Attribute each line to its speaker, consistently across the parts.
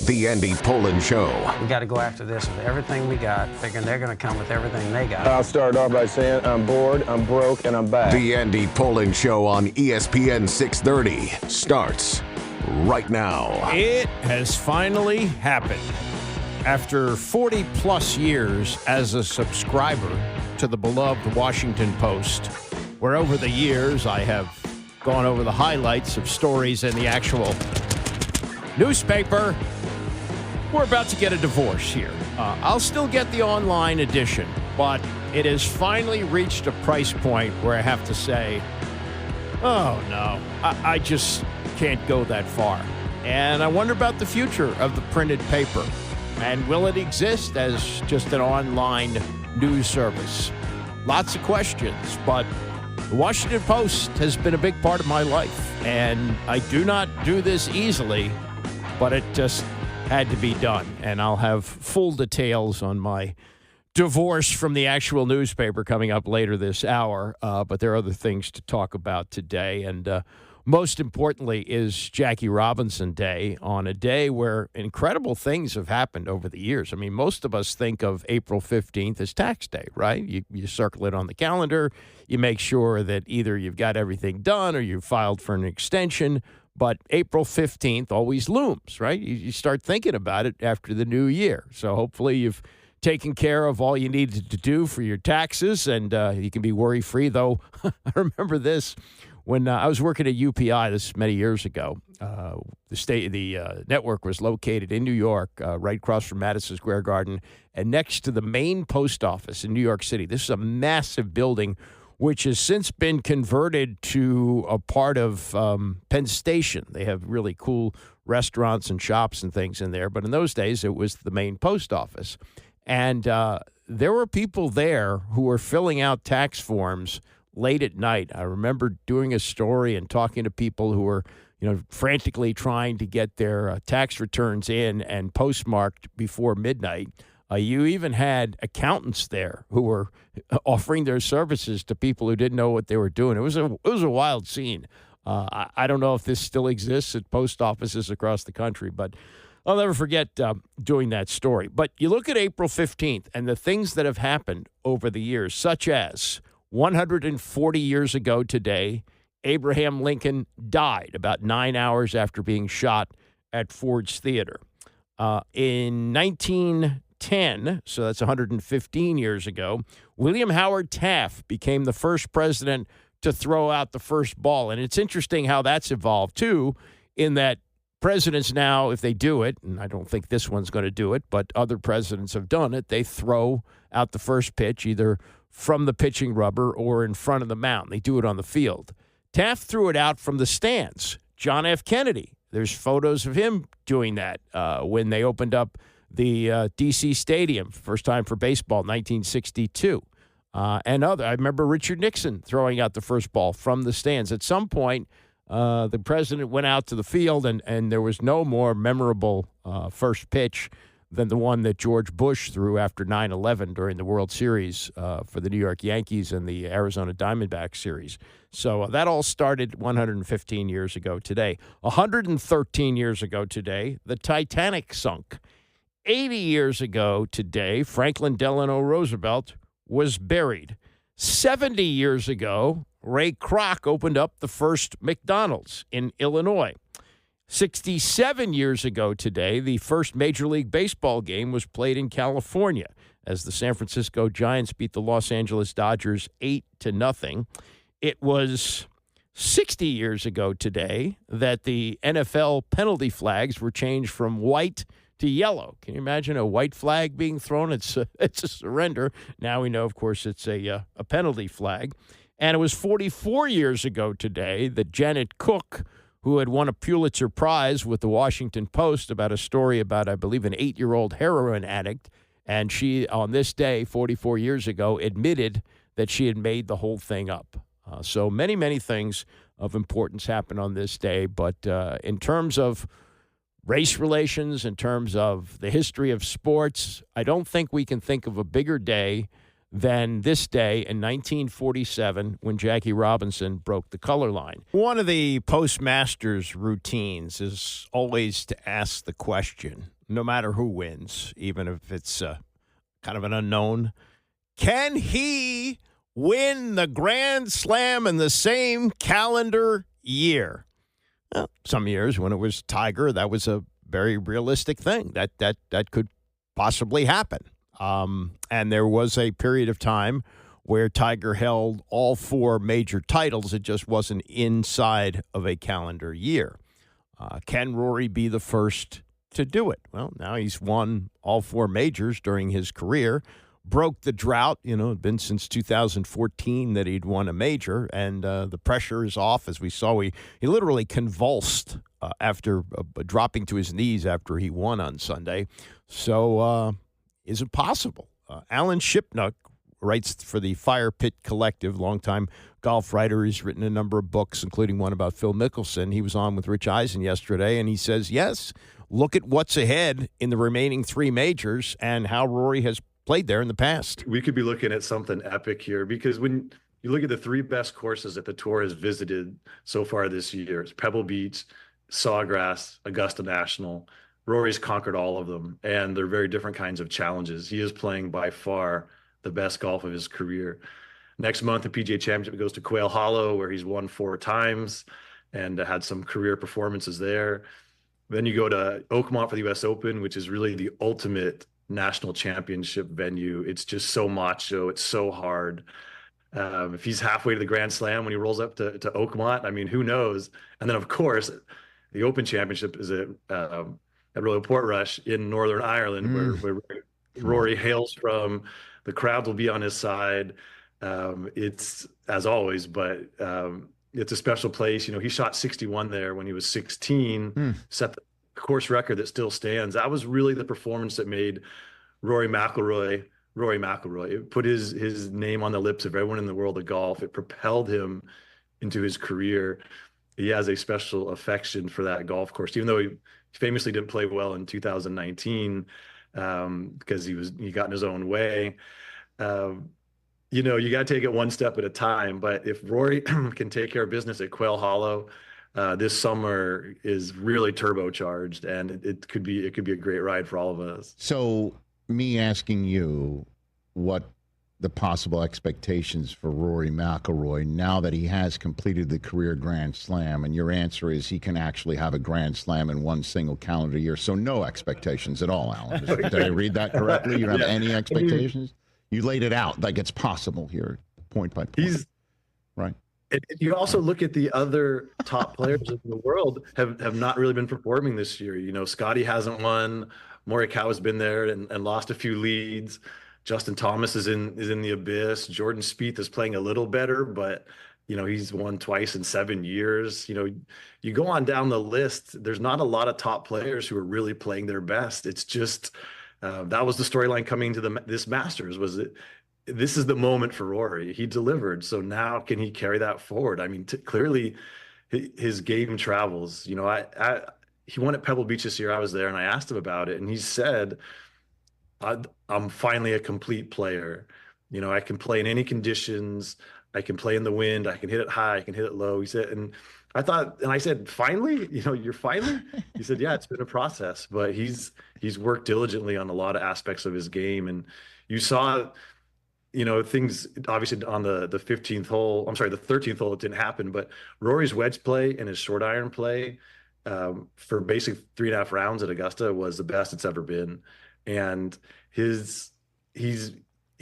Speaker 1: The Andy Pollin Show.
Speaker 2: We got to go after this with everything we got, figuring they're going to come with everything they got.
Speaker 3: I'll start off by saying I'm bored, I'm broke, and I'm back.
Speaker 1: The Andy Pollin Show on ESPN 630 starts right now.
Speaker 4: It has finally happened. After 40-plus years as a subscriber to the beloved Washington Post, where over the years I have gone over the highlights of stories in the actual newspaper, we're about to get a divorce here. I'll still get the online edition, but it has finally reached a price point where I have to say, oh, no, I just can't go that far. And I wonder about the future of the printed paper. And will it exist as just an online news service? Lots of questions, but the Washington Post has been a big part of my life. And I do not do this easily, but it just had to be done. And I'll have full details on my divorce from the actual newspaper coming up later this hour. But there are other things to talk about today. And most importantly is Jackie Robinson Day, on a day where incredible things have happened over the years. I mean, most of us think of April 15th as tax day, right? You circle it on the calendar. You make sure that either you've got everything done or you've filed for an extension. But April 15th always looms, right? You start thinking about it after the new year. So hopefully you've taken care of all you needed to do for your taxes, and you can be worry-free, though. I remember this when I was working at UPI, this is many years ago. The network was located in New York, right across from Madison Square Garden, and next to the main post office in New York City. This is a massive building which has since been converted to a part of Penn Station. They have really cool restaurants and shops and things in there. But in those days, it was the main post office. And there were people there who were filling out tax forms late at night. I remember doing a story and talking to people who were, frantically trying to get their tax returns in and postmarked before midnight. You even had accountants there who were offering their services to people who didn't know what they were doing. It was a wild scene. I don't know if this still exists at post offices across the country, but I'll never forget doing that story. But you look at April 15th and the things that have happened over the years, such as 140 years ago today, Abraham Lincoln died about 9 hours after being shot at Ford's Theater. In 1910, so that's 115 years ago, William Howard Taft became the first president to throw out the first ball. And it's interesting how that's evolved, too, in that presidents now, if they do it, and I don't think this one's going to do it, but other presidents have done it, they throw out the first pitch either from the pitching rubber or in front of the mound. They do it on the field. Taft threw it out from the stands. John F. Kennedy, there's photos of him doing that when they opened up the D.C. Stadium, first time for baseball, 1962. And I remember Richard Nixon throwing out the first ball from the stands. At some point, the president went out to the field, and there was no more memorable first pitch than the one that George Bush threw after 9/11 during the World Series for the New York Yankees and the Arizona Diamondbacks series. So that all started 115 years ago today. 113 years ago today, the Titanic sunk. 80 years ago today, Franklin Delano Roosevelt was buried. 70 years ago, Ray Kroc opened up the first McDonald's in Illinois. 67 years ago today, the first Major League Baseball game was played in California as the San Francisco Giants beat the Los Angeles Dodgers 8-0. It was 60 years ago today that the NFL penalty flags were changed from white to yellow. Can you imagine a white flag being thrown? It's a surrender. Now we know, of course, it's a penalty flag. And it was 44 years ago today that Janet Cook, who had won a Pulitzer Prize with the Washington Post about a story about, I believe, an 8-year-old heroin addict, and she, on this day, 44 years ago, admitted that she had made the whole thing up. So many, many things of importance happen on this day. But in terms of race relations, in terms of the history of sports, I don't think we can think of a bigger day than this day in 1947 when Jackie Robinson broke the color line. One of the postmaster's routines is always to ask the question, no matter who wins, even if it's kind of an unknown, can he win the Grand Slam in the same calendar year? Well, some years when it was Tiger, that was a very realistic thing. That could possibly happen. And there was a period of time where Tiger held all 4 major titles. It just wasn't inside of a calendar year. Can Rory be the first to do it? Well, now he's won all 4 majors during his career, broke the drought. It'd been since 2014 that he'd won a major, and the pressure is off. As we saw, he literally convulsed after dropping to his knees after he won on Sunday. So is it possible? Alan Shipnuck writes for the Fire Pit Collective, longtime golf writer. He's written a number of books, including one about Phil Mickelson. He was on with Rich Eisen yesterday, and he says, yes, look at what's ahead in the remaining 3 majors and how Rory has played there in the past.
Speaker 5: We could be looking at something epic here, because when you look at the 3 best courses that the Tour has visited so far this year, it's Pebble Beach, Sawgrass, Augusta National. Rory's conquered all of them, and they're very different kinds of challenges. He is playing by far the best golf of his career. Next month, the PGA Championship goes to Quail Hollow, where he's won 4 times and had some career performances there. Then you go to Oakmont for the U.S. Open, which is really the ultimate national championship venue. It's just so macho. It's so hard. If he's halfway to the Grand Slam when he rolls up to Oakmont, I mean, who knows? And then, of course, the Open Championship is at Royal Portrush in Northern Ireland, where Rory hails from. The crowd will be on his side. It's, as always, but it's a special place. He shot 61 there when he was 16, set the course record that still stands. That was really the performance that made Rory McIlroy. It put his name on the lips of everyone in the world of golf. It propelled him into hhis career. He has a special affection for that golf course, even though he famously didn't play well in 2019 because he got in his own way. You got to take it one step at a time. But if Rory can take care of business at Quail Hollow, this summer is really turbocharged, and it could be a great ride for all of us.
Speaker 6: So, me asking you what the possible expectations for Rory McIlroy now that he has completed the career Grand Slam, and your answer is he can actually have a Grand Slam in one single calendar year. So no expectations at all, Alan. Did I read that correctly? You don't have any expectations? You laid it out like it's possible here, point by point. Right.
Speaker 5: You also look at the other top players in the world have not really been performing this year. Scotty hasn't won. Morikawa's been there and lost a few leads. Justin Thomas is in the abyss. Jordan Spieth is playing a little better, but he's won twice in 7 years. You go on down the list, there's not a lot of top players who are really playing their best. It's just that was the storyline coming to this Masters, was that this is the moment for Rory. He delivered. So now can he carry that forward? I mean, clearly his game travels. He won at Pebble Beach this year. I was there and I asked him about it, and he said, I'm finally a complete player. I can play in any conditions. I can play in the wind. I can hit it high. I can hit it low. He said, and I said, finally, you're finally? He said, yeah, it's been a process, but he's worked diligently on a lot of aspects of his game. And you saw, things obviously on the 15th hole, I'm sorry, the 13th hole, it didn't happen, but Rory's wedge play and his short iron play for basic 3.5 rounds at Augusta was the best it's ever been. And he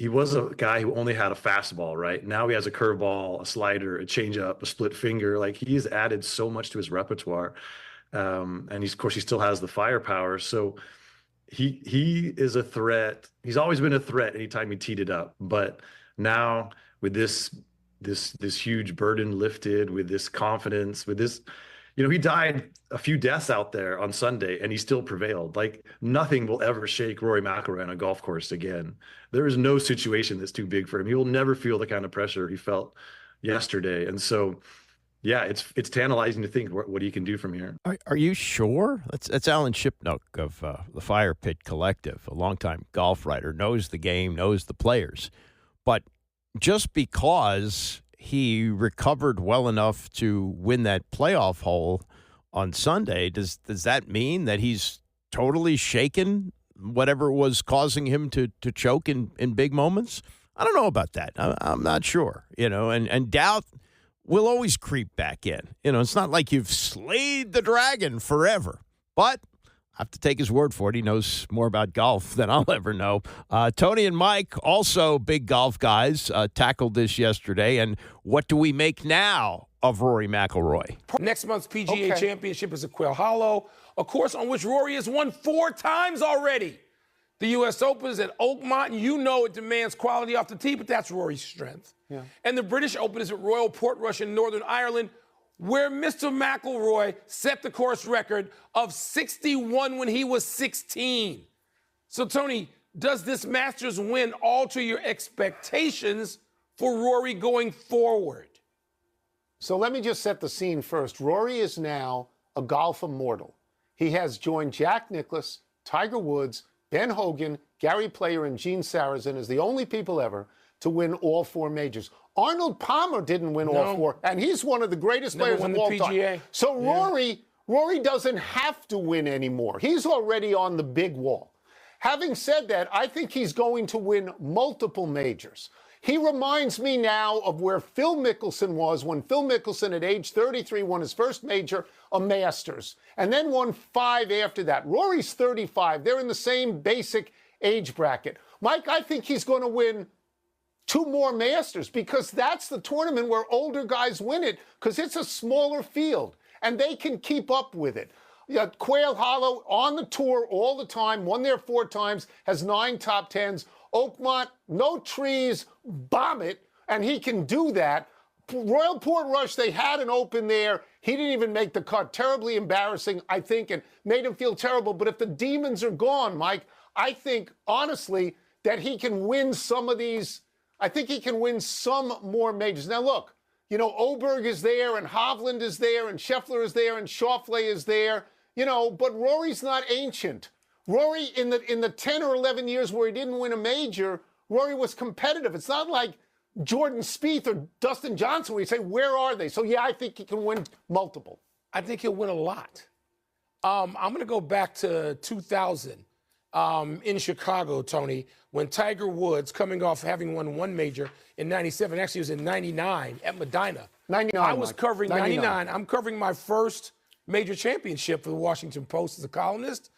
Speaker 5: was a guy who only had a fastball, right? Now he has a curveball, a slider, a changeup, a split finger. Like, he has added so much to his repertoire. And of course, he still has the firepower. So he is a threat. He's always been a threat anytime he teed it up. But now with this huge burden lifted, with this confidence, with this, he died a few deaths out there on Sunday, and he still prevailed. Like, nothing will ever shake Rory McIlroy on a golf course again. There is no situation that's too big for him. He will never feel the kind of pressure he felt yesterday. And so, yeah, it's tantalizing to think what he can do from here.
Speaker 4: Are you sure? That's Alan Shipnuck of the Fire Pit Collective, a longtime golf writer, knows the game, knows the players. But just because he recovered well enough to win that playoff hole on Sunday, does that mean that he's totally shaken whatever was causing him to choke in big moments? I don't know about that. I'm not sure, and doubt will always creep back in. It's not like you've slayed the dragon forever, but I have to take his word for it. He knows more about golf than I'll ever know. Tony and Mike, also big golf guys, tackled this yesterday. And what do we make now of Rory McIlroy?
Speaker 7: Next month's PGA Championship is at Quail Hollow, a course on which Rory has won 4 times already. The U.S. Open is at Oakmont, and it demands quality off the tee, but that's Rory's strength. Yeah. And the British Open is at Royal Portrush in Northern Ireland, where Mr. McIlroy set the course record of 61 when he was 16. So, Tony, does this Masters win alter your expectations for Rory going forward?
Speaker 8: So let me just set the scene first. Rory is now a golf immortal. He has joined Jack Nicklaus, Tiger Woods, Ben Hogan, Gary Player, and Gene Sarazen as the only people ever to win all 4 majors. Arnold Palmer didn't win all 4, and he's one of the greatest players of all time. So Rory doesn't have to win anymore. He's already on the big wall. Having said that, I think he's going to win multiple majors. He reminds me now of where Phil Mickelson was when Phil Mickelson at age 33 won his first major, a Masters, and then won 5 after that. Rory's 35. They're in the same basic age bracket. Mike, I think he's going to win 2 more Masters because that's the tournament where older guys win it because it's a smaller field and they can keep up with it. Quail Hollow on the tour all the time, won there 4 times, has 9 top 10s. Oakmont, no trees, bomb it, and he can do that. Royal Portrush, they had an Open there. He didn't even make the cut. Terribly embarrassing, I think, and made him feel terrible. But if the demons are gone, Mike, I think, honestly, that he can win some of these. I think he can win some more majors. Now, look, Oberg is there, and Hovland is there, and Scheffler is there, and Schauffele is there, but Rory's not ancient. Rory, in the 10 or 11 years where he didn't win a major, Rory was competitive. It's not like Jordan Spieth or Dustin Johnson where you say, where are they? So, yeah, I think he can win multiple.
Speaker 7: I think he'll win a lot. I'm going to go back to 2000 in Chicago, Tony, when Tiger Woods, coming off having won 1 major in 97, actually it was in 99 at Medina.
Speaker 8: 99,
Speaker 7: I was covering 99. I'm covering my first major championship for the Washington Post as a columnist.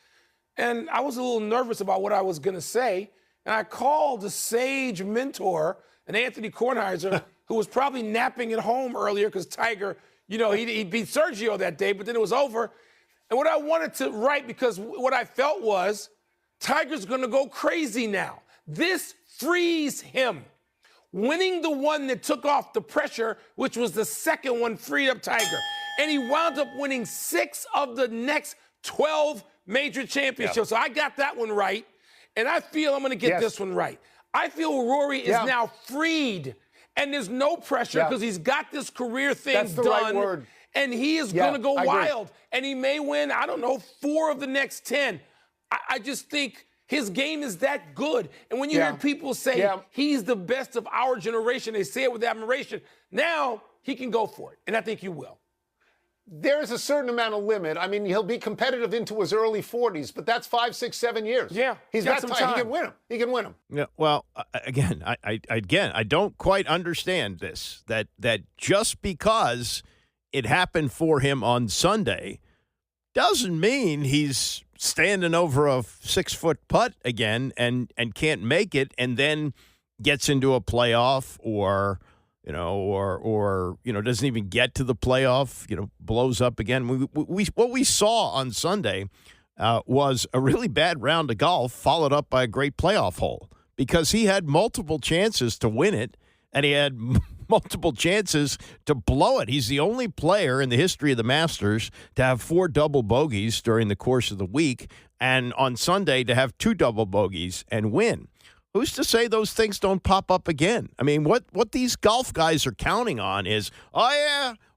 Speaker 7: And I was a little nervous about what I was going to say. And I called a sage mentor, an Anthony Kornheiser, who was probably napping at home earlier because Tiger, he beat Sergio that day, but then it was over. And what I wanted to write, because what I felt was Tiger's going to go crazy now. This frees him. Winning the one that took off the pressure, which was the second one, freed up Tiger. And he wound up winning 6 of the next 12 major championships. Yeah. So I got that one right, and I feel I'm going to get this one right. I feel Rory is now freed, and there's no pressure because he's got this career thing
Speaker 8: That's the
Speaker 7: done,
Speaker 8: right word.
Speaker 7: And he is going to go wild, and he may win, 4 of the next 10. I just think his game is that good. And when you hear people say he's the best of our generation, they say it with admiration. Now he can go for it, and I think he will.
Speaker 8: There's a certain amount of limit. I mean, he'll be competitive into his early 40s, but that's 5, 6, 7 years.
Speaker 7: Yeah,
Speaker 8: he's got time. He can win him. He can win him.
Speaker 4: Yeah. Well, again, I don't quite understand this. That just because it happened for him on Sunday doesn't mean he's standing over a 6-foot putt again and can't make it, and then gets into a playoff or doesn't even get to the playoff, blows up again. What we saw on Sunday was a really bad round of golf followed up by a great playoff hole because he had multiple chances to win it and he had multiple chances to blow it. He's the only player in the history of the Masters to have 4 double bogeys during the course of the week and on Sunday to have 2 double bogeys and win. Who's to say those things don't pop up again? I mean, what these golf guys are counting on is,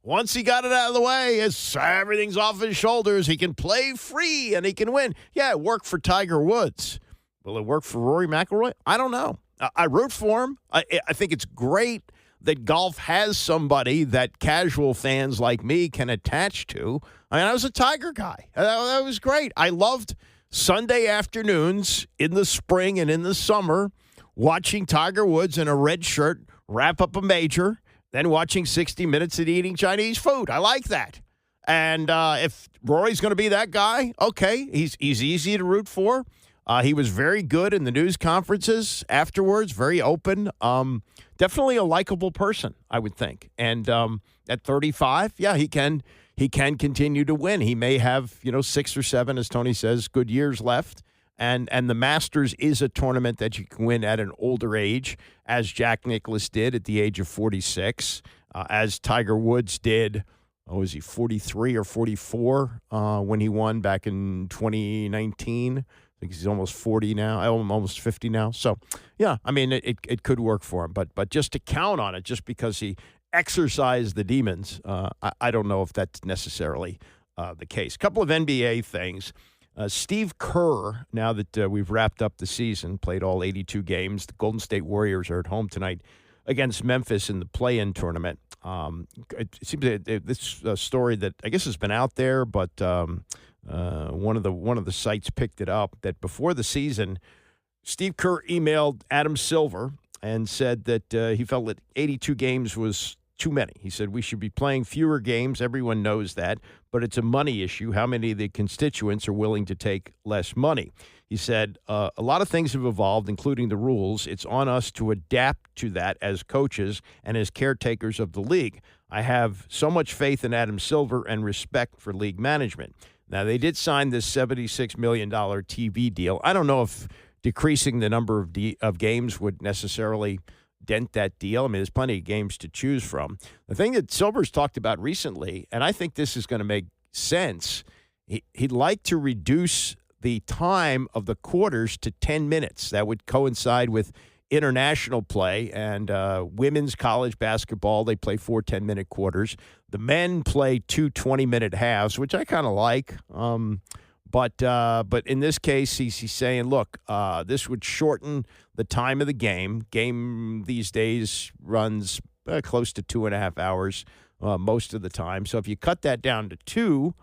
Speaker 4: once he got it out of the way, everything's off his shoulders. He can play free and he can win. Yeah, it worked for Tiger Woods. Will it work for Rory McIlroy? I don't know. I root for him. I think it's great that golf has somebody that casual fans like me can attach to. I mean, I was a Tiger guy. That was great. I loved Sunday afternoons in the spring and in the summer watching Tiger Woods in a red shirt wrap up a major, then watching 60 Minutes and eating Chinese food. I like that. And if Rory's going to be that guy, okay, he's easy to root for. He was very good in the news conferences afterwards, very open. Definitely a likable person, I would think. And at 35, yeah, he can continue to win. He may have, 6 or 7, as Tony says, good years left. And the Masters is a tournament that you can win at an older age, as Jack Nicklaus did at the age of 46, as Tiger Woods did. Was he 43 or 44 when he won back in 2019? I think he's almost 40 now, almost 50 now. So, yeah, I mean, it could work for him. But just to count on it, just because he exercised the demons, I don't know if that's necessarily the case. A couple of NBA things. Steve Kerr, now that we've wrapped up the season, played all 82 games. The Golden State Warriors are at home tonight against Memphis in the play-in tournament. It seems that this story that I guess has been out there, but one of the sites picked it up, that before the season, Steve Kerr emailed Adam Silver and said that he felt that 82 games was too many. He said, we should be playing fewer games. Everyone knows that, but it's a money issue. How many of the constituents are willing to take less money? He said, a lot of things have evolved, including the rules. It's on us to adapt to that as coaches and as caretakers of the league. I have so much faith in Adam Silver and respect for league management. Now, they did sign this $76 million TV deal. I don't know if decreasing the number of games would necessarily dent that deal. I mean, there's plenty of games to choose from. The thing that Silver's talked about recently, and I think this is going to make sense, he'd like to reduce the time of the quarters to 10 minutes. That would coincide with international play and women's college basketball. They play 4 10-minute quarters. The men play 2 20-minute halves, which I kind of like. But in this case, he's saying, look, this would shorten the time of the game. Game these days runs close to 2.5 hours most of the time. So if you cut that down to 2,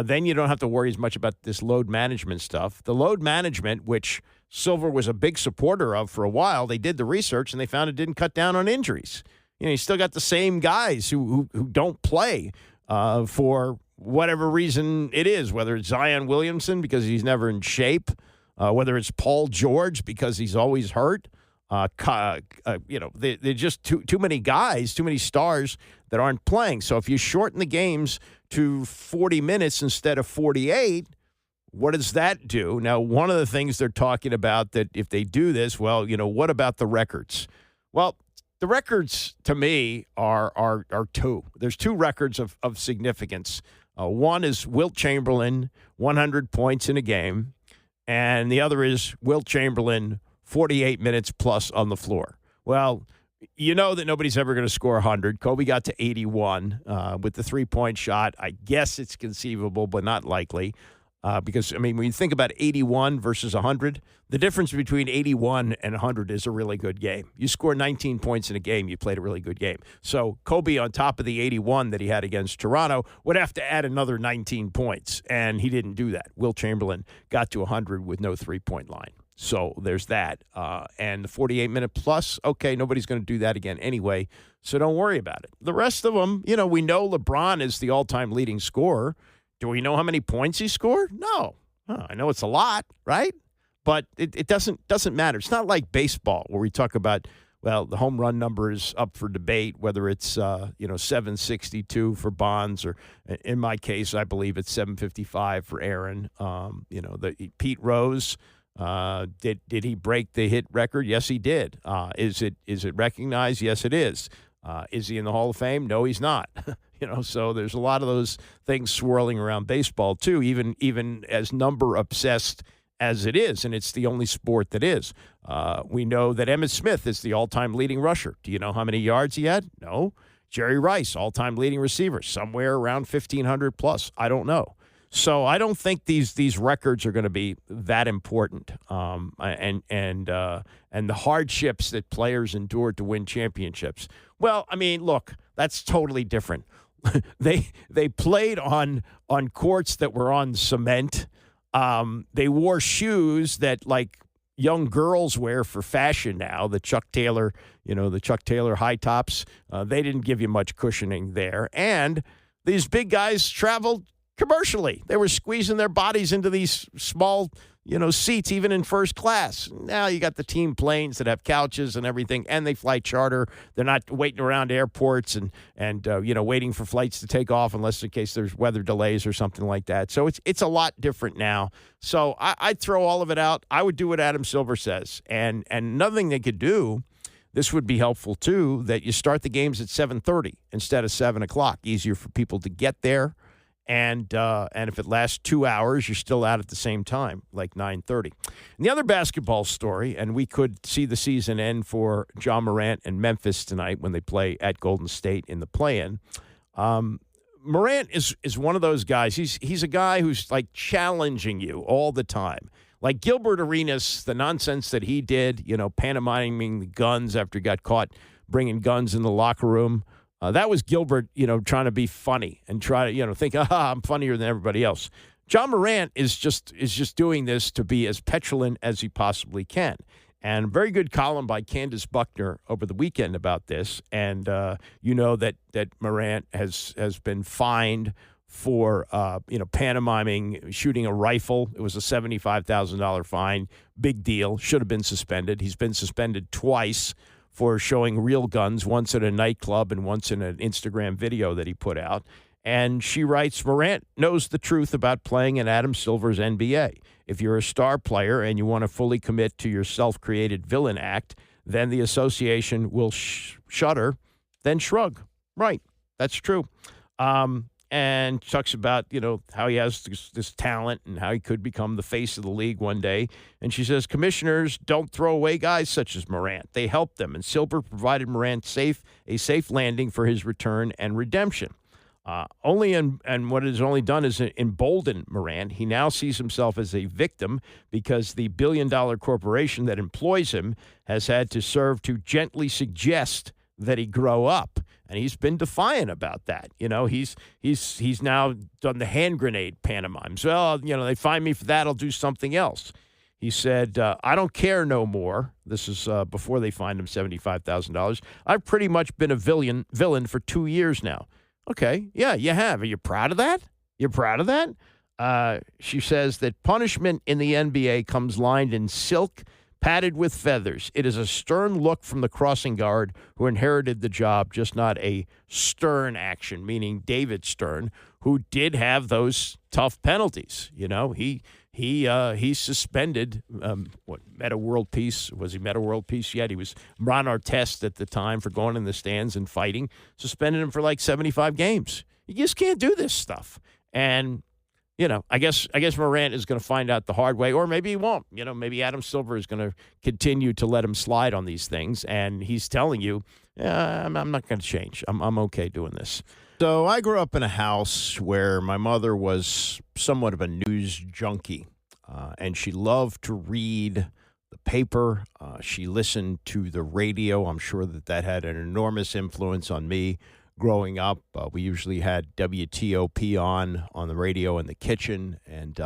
Speaker 4: then you don't have to worry as much about this load management stuff. The load management, which Silver was a big supporter of for a while, they did the research and they found it didn't cut down on injuries. You still got the same guys who don't play for whatever reason it is, whether it's Zion Williamson because he's never in shape, whether it's Paul George because he's always hurt. They're just too many guys, too many stars that aren't playing. So if you shorten the games to 40 minutes instead of 48, what does that do? Now, one of the things they're talking about that if they do this, well, what about the records? Well, the records to me are 2. There's 2 records of significance. One is Wilt Chamberlain, 100 points in a game, and the other is Wilt Chamberlain, 48 minutes plus on the floor. Well, you know that nobody's ever going to score 100. Kobe got to 81 with the three-point shot. I guess it's conceivable, but not likely. Because, I mean, when you think about 81 versus 100, the difference between 81 and 100 is a really good game. You score 19 points in a game, you played a really good game. So Kobe, on top of the 81 that he had against Toronto, would have to add another 19 points, and he didn't do that. Wilt Chamberlain got to 100 with no three-point line. So there's that. And the 48-minute plus, okay, nobody's going to do that again anyway, so don't worry about it. The rest of them, we know LeBron is the all-time leading scorer. Do we know how many points he scored? No. I know it's a lot, right? But it doesn't matter. It's not like baseball where we talk about, well, the home run number is up for debate, whether it's 762 for Bonds or, in my case, I believe it's 755 for Aaron. Pete Rose, did he break the hit record? Yes, he did. Is it recognized? Yes, it is. Is he in the Hall of Fame? No, he's not. So there's a lot of those things swirling around baseball too, even as number obsessed as it is, and it's the only sport that is. We know that Emmitt Smith is the all-time leading rusher. Do you know how many yards he had? No. Jerry Rice, all-time leading receiver, somewhere around 1,500 plus. I don't know. So I don't think these records are going to be that important, and the hardships that players endured to win championships. Well, I mean, look, that's totally different. They played on courts that were on cement. They wore shoes that like young girls wear for fashion now. The Chuck Taylor high tops. They didn't give you much cushioning there, and these big guys traveled commercially. They were squeezing their bodies into these small, seats, even in first class. Now you got the team planes that have couches and everything, and they fly charter. They're not waiting around airports and waiting for flights to take off unless in case there's weather delays or something like that. So it's a lot different now. So I'd throw all of it out. I would do what Adam Silver says. And another thing they could do, this would be helpful too, that you start the games at 7:30 instead of 7 o'clock. Easier for people to get there. And if it lasts 2 hours, you're still out at the same time, like 9:30. And the other basketball story, and we could see the season end for Ja Morant and Memphis tonight when they play at Golden State in the play-in. Morant is one of those guys. He's a guy who's like challenging you all the time. Like Gilbert Arenas, the nonsense that he did, pantomiming the guns after he got caught bringing guns in the locker room. That was Gilbert, trying to be funny and try to, think, I'm funnier than everybody else. Ja Morant is just doing this to be as petulant as he possibly can. And a very good column by Candace Buckner over the weekend about this. And that Morant has been fined for pantomiming, shooting a rifle. It was a $75,000 fine. Big deal. Should have been suspended. He's been suspended twice for showing real guns, once at a nightclub and once in an Instagram video that he put out. And she writes, Morant knows the truth about playing in Adam Silver's NBA. If you're a star player and you want to fully commit to your self-created villain act, then the association will shudder, then shrug. Right. That's true. And talks about, how he has this talent and how he could become the face of the league one day. And she says, commissioners don't throw away guys such as Morant. They help them. And Silver provided Morant a safe landing for his return and redemption. And what it has only done is emboldened Morant. He now sees himself as a victim because the billion-dollar corporation that employs him has had to serve to gently suggest that he grow up. And he's been defiant about that. He's now done the hand grenade pantomimes. Well, they find me for that, I'll do something else. He said, I don't care no more. This is before they fined him $75,000. I've pretty much been a villain for 2 years now. Okay, yeah, you have. Are you proud of that? You're proud of that? She says that punishment in the NBA comes lined in silk, padded with feathers. It is a stern look from the crossing guard who inherited the job, just not a stern action, meaning David Stern, who did have those tough penalties. He suspended Meta World Peace. Was he Meta World Peace yet? He was Ron Artest at the time for going in the stands and fighting. Suspended him for like 75 games. You just can't do this stuff. And I guess Morant is going to find out the hard way, or maybe he won't. Maybe Adam Silver is going to continue to let him slide on these things, and he's telling you, I'm not going to change. I'm okay doing this. So I grew up in a house where my mother was somewhat of a news junkie, and she loved to read the paper. She listened to the radio. I'm sure that had an enormous influence on me. Growing up, we usually had WTOP on the radio in the kitchen, and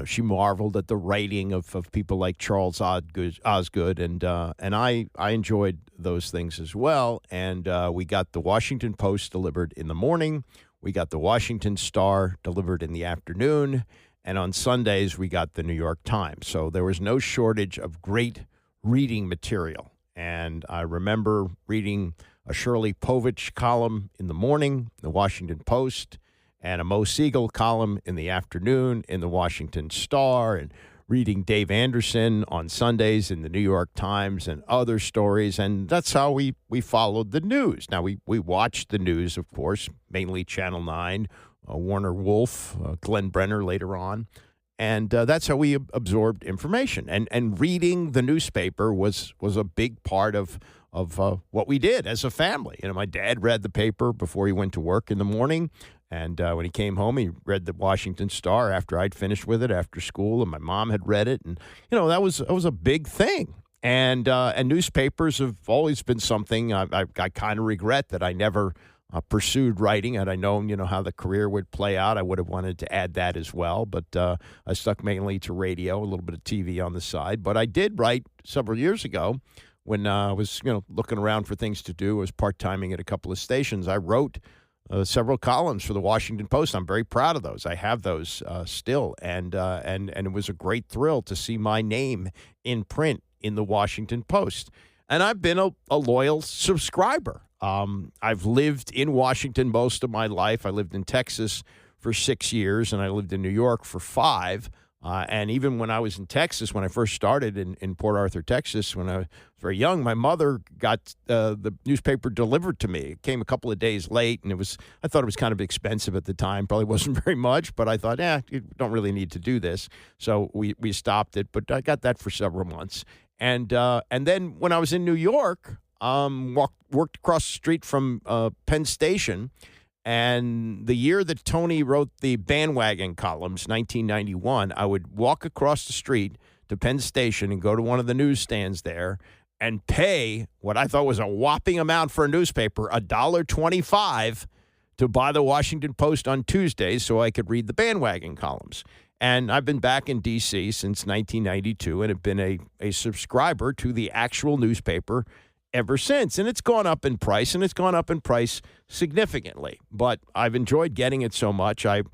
Speaker 4: she marveled at the writing of people like Charles Osgood, and I enjoyed those things as well. And we got the Washington Post delivered in the morning, we got the Washington Star delivered in the afternoon, and on Sundays we got the New York Times. So there was no shortage of great reading material. And I remember reading a Shirley Povich column in the morning, the Washington Post, and a Mo Siegel column in the afternoon in the Washington Star, and reading Dave Anderson on Sundays in the New York Times and other stories. And that's how we followed the news. Now, we watched the news, of course, mainly Channel 9, Warner Wolf, Glenn Brenner later on. And that's how we absorbed information. And reading the newspaper was a big part of what we did as a family. My dad read the paper before he went to work in the morning, And when he came home, he read the Washington Star after I'd finished with it after school, and my mom had read it. And, that was a big thing. And newspapers have always been something I kind of regret that I never pursued writing. Had I known, how the career would play out, I would have wanted to add that as well. But I stuck mainly to radio, a little bit of TV on the side. But I did write several years ago when I was, looking around for things to do. I was part-timing at a couple of stations. I wrote several columns for the Washington Post. I'm very proud of those. I have those still, and it was a great thrill to see my name in print in the Washington Post. And I've been a loyal subscriber. I've lived in Washington most of my life. I lived in Texas for 6 years, and I lived in New York for 5. And even when I was in Texas, when I first started in Port Arthur, Texas, when I was very young, my mother got the newspaper delivered to me. It came a couple of days late, and I thought it was kind of expensive at the time. Probably wasn't very much, but I thought, you don't really need to do this. So we stopped it, but I got that for several months. And then when I was in New York, worked across the street from Penn Station. And the year that Tony wrote the Bandwagon columns, 1991, I would walk across the street to Penn Station and go to one of the newsstands there and pay what I thought was a whopping amount for a newspaper, $1.25, to buy the Washington Post on Tuesdays so I could read the Bandwagon columns. And I've been back in D.C. since 1992 and have been a subscriber to the actual newspaper ever since. And it's gone up in price, and it's gone up in price significantly. But I've enjoyed getting it so much, I,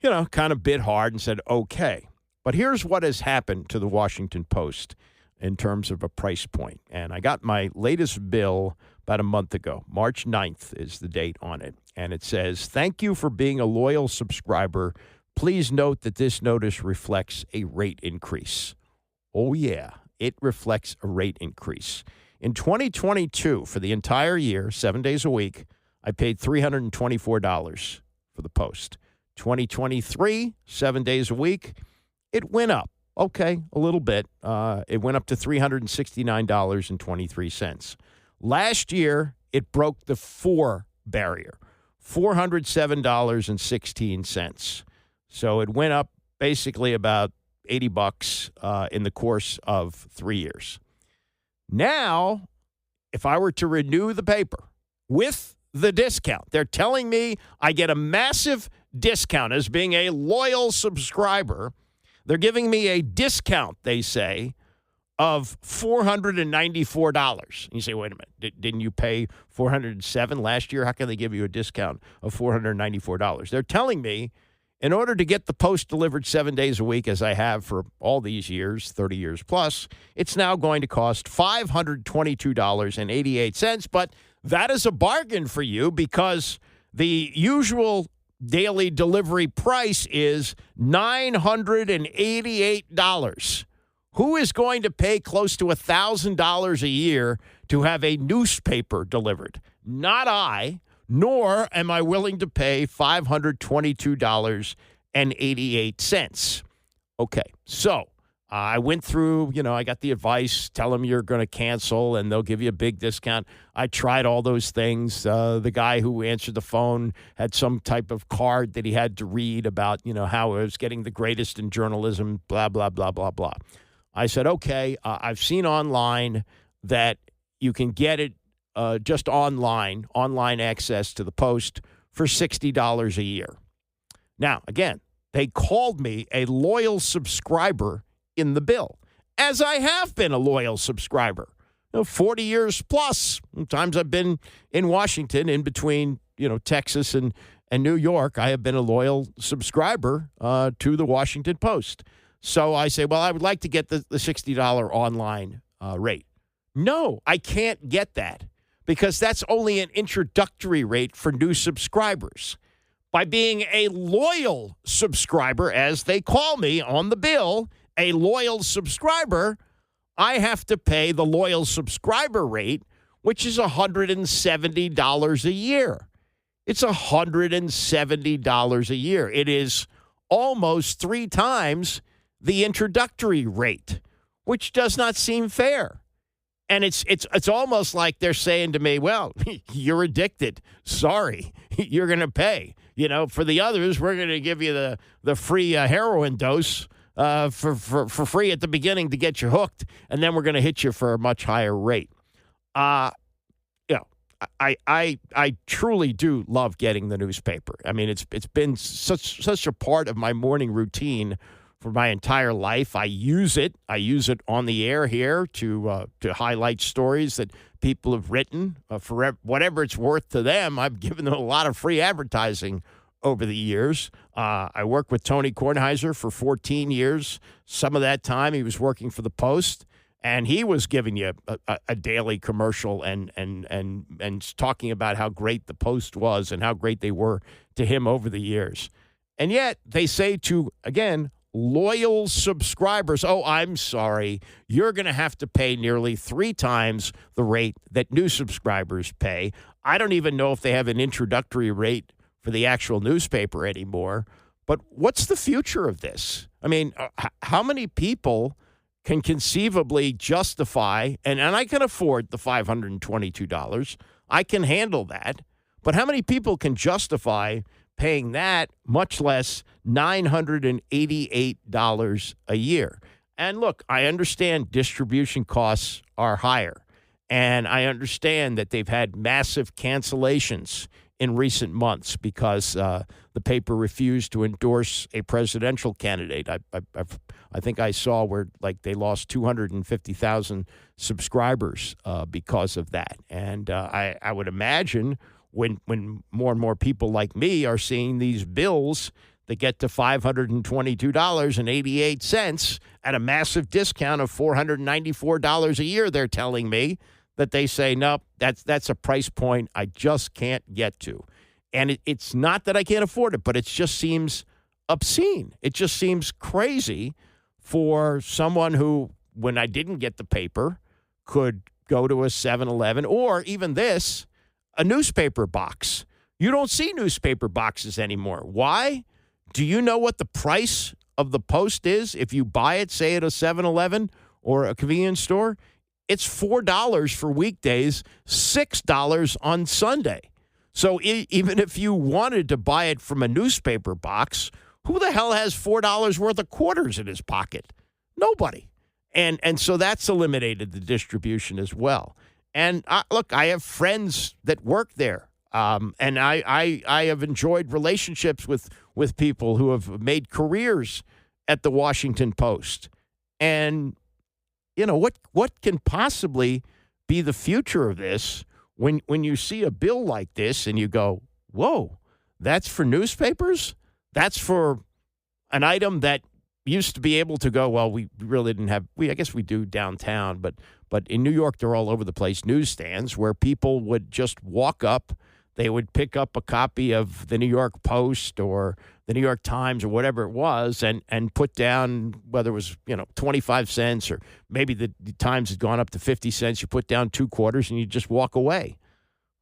Speaker 4: kind of bit hard and said, okay. But here's what has happened to the Washington Post in terms of a price point. And I got my latest bill about a month ago. March 9th is the date on it. And it says, thank you for being a loyal subscriber. Please note that this notice reflects a rate increase. Oh, yeah, it reflects a rate increase. In 2022, for the entire year, 7 days a week, I paid $324 for the Post. 2023, 7 days a week, it went up. Okay, a little bit. It went up to $369.23. Last year, it broke the 4 barrier, $407.16. So it went up basically about $80 in the course of 3 years. Now, if I were to renew the paper with the discount, they're telling me I get a massive discount as being a loyal subscriber. They're giving me a discount, they say, of $494. You say, wait a minute, didn't you pay $407 last year? How can they give you a discount of $494? They're telling me in order to get the Post delivered 7 days a week, as I have for all these years, 30 years plus, it's now going to cost $522.88. But that is a bargain for you because the usual daily delivery price is $988. Who is going to pay close to $1,000 a year to have a newspaper delivered? Not I. Nor am I willing to pay $522.88. Okay, so I went through, I got the advice, tell them you're going to cancel and they'll give you a big discount. I tried all those things. The guy who answered the phone had some type of card that he had to read about, how I was getting the greatest in journalism, blah, blah, blah, blah, blah. I said, okay, I've seen online that you can get it just online access to the Post for $60 a year. Now, again, they called me a loyal subscriber in the bill, as I have been a loyal subscriber. 40 years plus. Sometimes I've been in Washington in between, Texas and New York. I have been a loyal subscriber to the Washington Post. So I say, well, I would like to get the $60 online rate. No, I can't get that, because that's only an introductory rate for new subscribers. By being a loyal subscriber, as they call me on the bill, a loyal subscriber, I have to pay the loyal subscriber rate, which is $170 a year. It's $170 a year. It is almost 3 times the introductory rate, which does not seem fair. And it's almost like they're saying to me, well, you're addicted. Sorry, you're going to pay. For the others, we're going to give you the free heroin dose for free at the beginning to get you hooked, and then we're going to hit you for a much higher rate. I truly do love getting the newspaper. I mean, it's been such a part of my morning routine for my entire life. I use it on the air here to highlight stories that people have written for whatever it's worth to them. I've given them a lot of free advertising over the years. I worked with Tony Kornheiser for 14 years. Some of that time he was working for the Post, and he was giving you a daily commercial and talking about how great the Post was and how great they were to him over the years. And yet they say to, again, loyal subscribers, oh, I'm sorry, you're going to have to pay nearly 3 times the rate that new subscribers pay. I don't even know if they have an introductory rate for the actual newspaper anymore. But what's the future of this? I mean, how many people can conceivably justify, and I can afford the $522. I can handle that. But how many people can justify paying that, much less $988 a year? And look, I understand distribution costs are higher, and I understand that they've had massive cancellations in recent months because the paper refused to endorse a presidential candidate. I think I saw where they lost 250,000 subscribers because of that. And I would imagine when more and more people like me are seeing these bills that get to $522.88 at a massive discount of $494 a year, they're telling me that they say, nope, that's a price point I just can't get to. And it's not that I can't afford it, but it just seems obscene. It just seems crazy for someone who, when I didn't get the paper, could go to a 7-Eleven or even this, a newspaper box. You don't see newspaper boxes anymore. Why? Do you know what the price of the Post is if you buy it, say, at a 7-Eleven or a convenience store? It's $4 for weekdays, $6 on Sunday. So even if you wanted to buy it from a newspaper box, who the hell has $4 worth of quarters in his pocket? Nobody. And so that's eliminated the distribution as well. And look, I have friends that work there, and I have enjoyed relationships with people who have made careers at the Washington Post. And what can possibly be the future of this when you see a bill like this and you go, whoa, that's for newspapers? That's for an item that used to be able to go, well, we really didn't have, I guess we do downtown, but in New York, they're all over the place, newsstands where people would just walk up. They would pick up a copy of the New York Post or the New York Times or whatever it was and put down, whether it was, 25 cents or maybe the Times had gone up to 50 cents. You put down 2 quarters and you just walk away.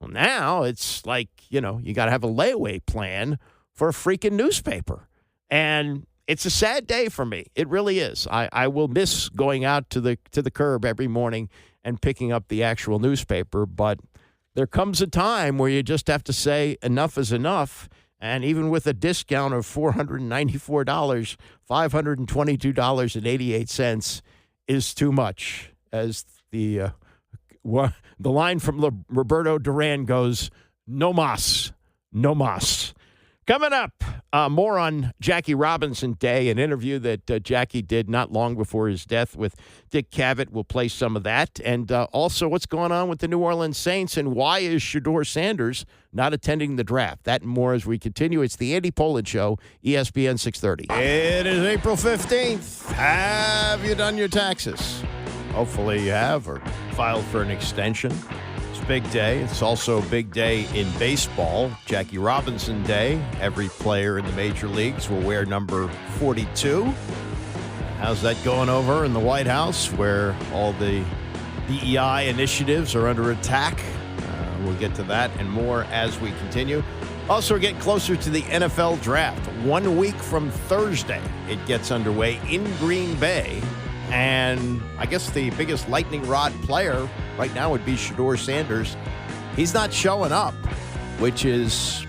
Speaker 4: Well, now it's like, you got to have a layaway plan for a freaking newspaper. And it's a sad day for me. It really is. I will miss going out to the curb every morning and picking up the actual newspaper, but there comes a time where you just have to say enough is enough. And even with a discount of $494, $522.88 is too much. As the line from Roberto Duran goes, no mas, no mas. Coming up, more on Jackie Robinson Day, an interview that Jackie did not long before his death with Dick Cavett. We'll play some of that. And also what's going on with the New Orleans Saints and why is Shedeur Sanders not attending the draft? That and more as we continue. It's the Andy Pollin Show, ESPN 630. It is April 15th. Have you done your taxes? Hopefully you have, or filed for an extension. Big day. It's also a big day in baseball. Jackie Robinson Day. Every player in the major leagues will wear number 42. How's that going over in the White House where all the DEI initiatives are under attack? We'll get to that and more as we continue. Also, we're getting closer to the NFL draft. 1 week from Thursday, it gets underway in Green Bay. And I guess the biggest lightning rod player right now would be Shedeur Sanders. He's not showing up, which is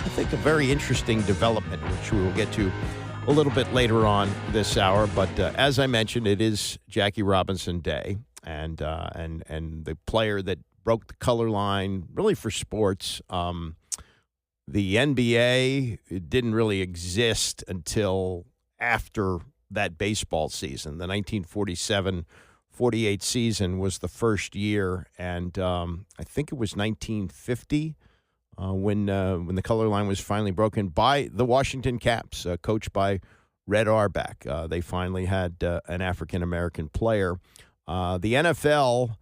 Speaker 4: I think, a very interesting development, which we will get to a little bit later on this hour. But as I mentioned, it is Jackie Robinson Day, and the player that broke the color line really for sports. The NBA didn't really exist until after that baseball season. The 1947-48 season was the first year, and I think it was 1950 when the color line was finally broken by the Washington Caps, coached by Red Auerbach. They finally had an African-American player. The NFL,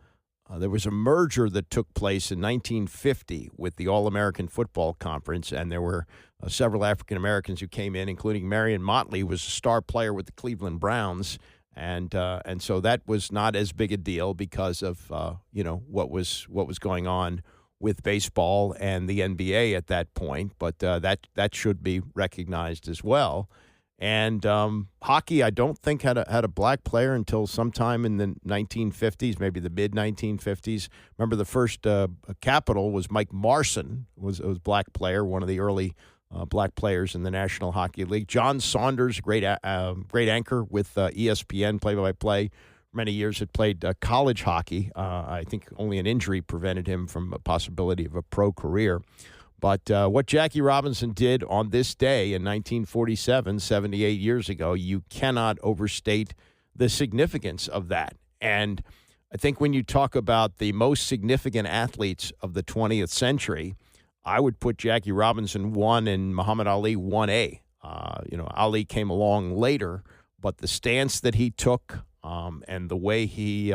Speaker 4: there was a merger that took place in 1950 with the All-American Football Conference, and there were several African-Americans who came in, including Marion Motley, who was a star player with the Cleveland Browns. And so that was not as big a deal because of what was going on with baseball and the NBA at that point. But that should be recognized as well. And hockey, I don't think had a black player until sometime in the 1950s, maybe the mid 1950s. Remember, the first Capital was Mike Marson, was a black player, one of the early black players in the National Hockey League. John Saunders, great anchor with ESPN, play-by-play. Many years had played college hockey. I think only an injury prevented him from a possibility of a pro career. But what Jackie Robinson did on this day in 1947, 78 years ago, you cannot overstate the significance of that. And I think when you talk about the most significant athletes of the 20th century, I would put Jackie Robinson 1 and Muhammad Ali 1A. Ali came along later, but the stance that he took and the way he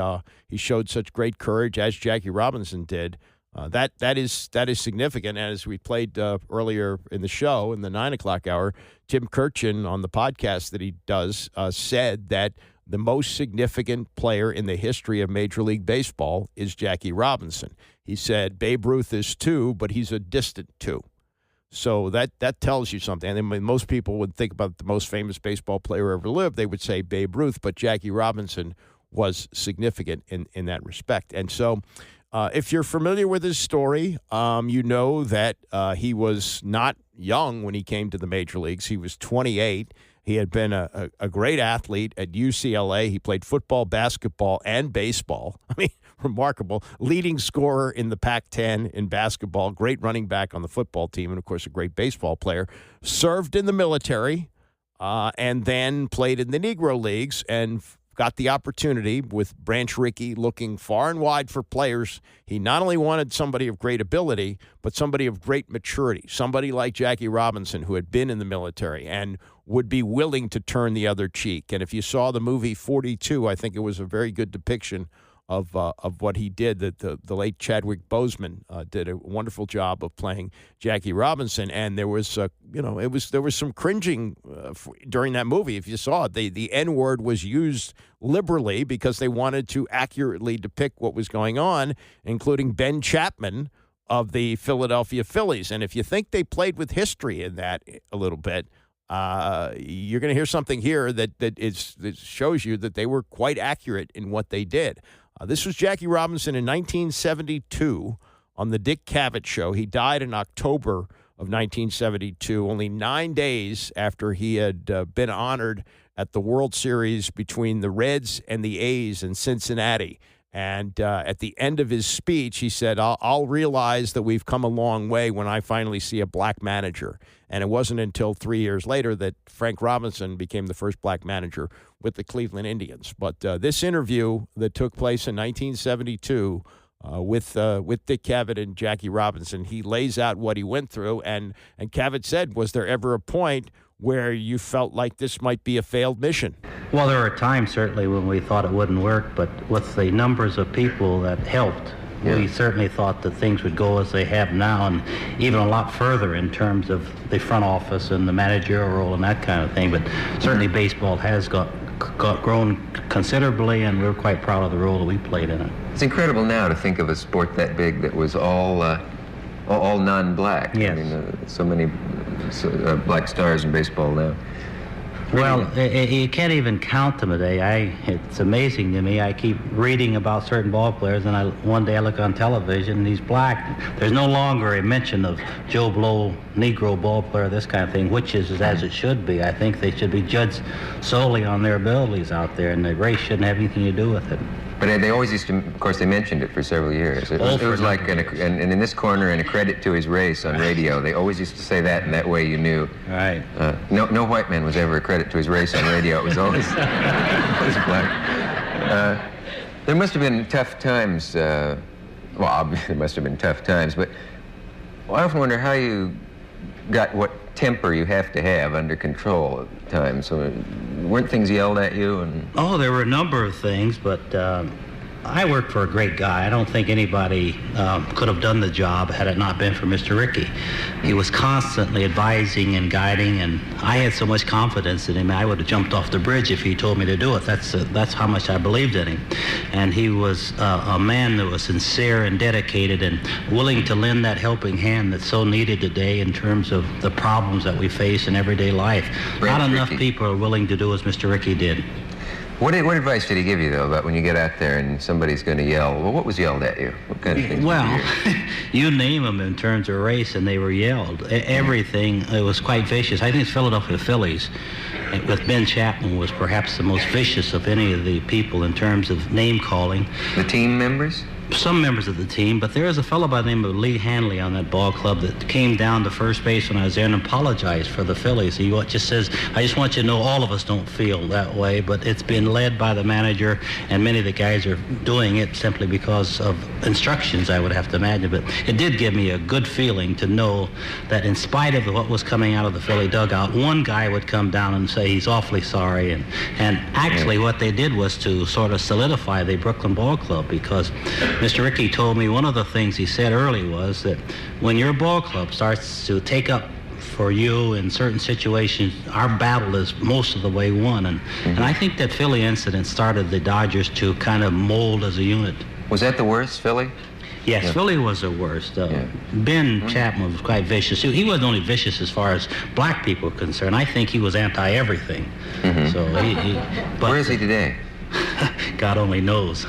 Speaker 4: showed such great courage, as Jackie Robinson did, that is significant. And as we played earlier in the show, in the 9 o'clock hour, Tim Kirchin on the podcast that he does said that the most significant player in the history of Major League Baseball is Jackie Robinson. He said Babe Ruth is 2, but he's a distant 2. So that tells you something. And then most people would think about the most famous baseball player ever lived, they would say Babe Ruth, but Jackie Robinson was significant in that respect. And so if you're familiar with his story, you know that he was not young when he came to the major leagues. He was 28. He had been a great athlete at UCLA. He played football, basketball, and baseball. I mean, remarkable. Leading scorer in the Pac-10 in basketball, great running back on the football team, and, of course, a great baseball player. Served in the military and then played in the Negro Leagues and got the opportunity with Branch Rickey looking far and wide for players. He not only wanted somebody of great ability, but somebody of great maturity, somebody like Jackie Robinson, who had been in the military and would be willing to turn the other cheek. And if you saw the movie 42, I think it was a very good depiction of what he did. That the late Chadwick Boseman did a wonderful job of playing Jackie Robinson, and there was there was some cringing during that movie. If you saw it, the N-word was used liberally because they wanted to accurately depict what was going on, including Ben Chapman of the Philadelphia Phillies. And if you think they played with history in that a little bit, you're going to hear something here that shows you that they were quite accurate in what they did. This was Jackie Robinson in 1972 on the Dick Cavett Show. He died in October of 1972, only 9 days after he had been honored at the World Series between the Reds and the A's in Cincinnati. And at the end of his speech, he said, I'll realize that we've come a long way when I finally see a black manager. And it wasn't until 3 years later that Frank Robinson became the first black manager with the Cleveland Indians. But this interview that took place in 1972 with Dick Cavett and Jackie Robinson, he lays out what he went through. And Cavett said, was there ever a point where you felt like this might be a failed mission?
Speaker 9: Well, there were times certainly when we thought it wouldn't work, but with the numbers of people that helped, we certainly thought that things would go as they have now, and even a lot further in terms of the front office and the managerial role and that kind of thing. But certainly baseball has grown considerably, and we're quite proud of the role that we played in it.
Speaker 10: It's incredible now to think of a sport that big that was all non-black.
Speaker 9: Yes.
Speaker 10: I mean, so many black stars in baseball now.
Speaker 9: Well, you can't even count them today. It's amazing to me. I keep reading about certain ball players, and one day I look on television, and he's black. There's no longer a mention of Joe Blow, Negro ball player, this kind of thing, which is as it should be. I think they should be judged solely on their abilities out there, and the race shouldn't have anything to do with it.
Speaker 10: But they always used to, of course, they mentioned it for several years. It was like, and in this corner, and a credit to his race on radio, they always used to say that, and that way you knew.
Speaker 9: Right.
Speaker 10: No white man was ever a credit to his race on radio. It was always, always black. There must have been tough times. Well, obviously there must have been tough times, but I often wonder how you got what temper you have to have under control at the time. So weren't things yelled at you? And
Speaker 9: oh, there were a number of things, but I worked for a great guy. I don't think anybody could have done the job had it not been for Mr. Rickey. He was constantly advising and guiding, and I had so much confidence in him. I would have jumped off the bridge if he told me to do it. That's how much I believed in him. And he was a man that was sincere and dedicated and willing to lend that helping hand that's so needed today in terms of the problems that we face in everyday life. Not enough people are willing to do as Mr. Rickey did.
Speaker 10: What advice did he give you, though, about when you get out there and somebody's going to yell? Well, what was yelled at you? What kind of things?
Speaker 9: Well, you name them in terms of race, and they were yelled. Everything, it was quite vicious. I think it's Philadelphia Phillies, with Ben Chapman, was perhaps the most vicious of any of the people in terms of name-calling.
Speaker 10: The team members?
Speaker 9: Some members of the team, but there was a fellow by the name of Lee Hanley on that ball club that came down to first base when I was there and apologized for the Phillies. He just says, I just want you to know all of us don't feel that way, but it's been led by the manager, and many of the guys are doing it simply because of instructions, I would have to imagine. But it did give me a good feeling to know that in spite of what was coming out of the Philly dugout, one guy would come down and say he's awfully sorry. And actually what they did was to sort of solidify the Brooklyn Ball Club, because Mr. Rickey told me one of the things he said early was that when your ball club starts to take up for you in certain situations, our battle is most of the way won. And I think that Philly incident started the Dodgers to kind of mold as a unit.
Speaker 10: Was that the worst, Philly?
Speaker 9: Yes, yeah. Philly was the worst. Ben Chapman was quite vicious. He wasn't only vicious as far as black people are concerned. I think he was anti-everything. So but
Speaker 10: where is he today?
Speaker 9: God only knows.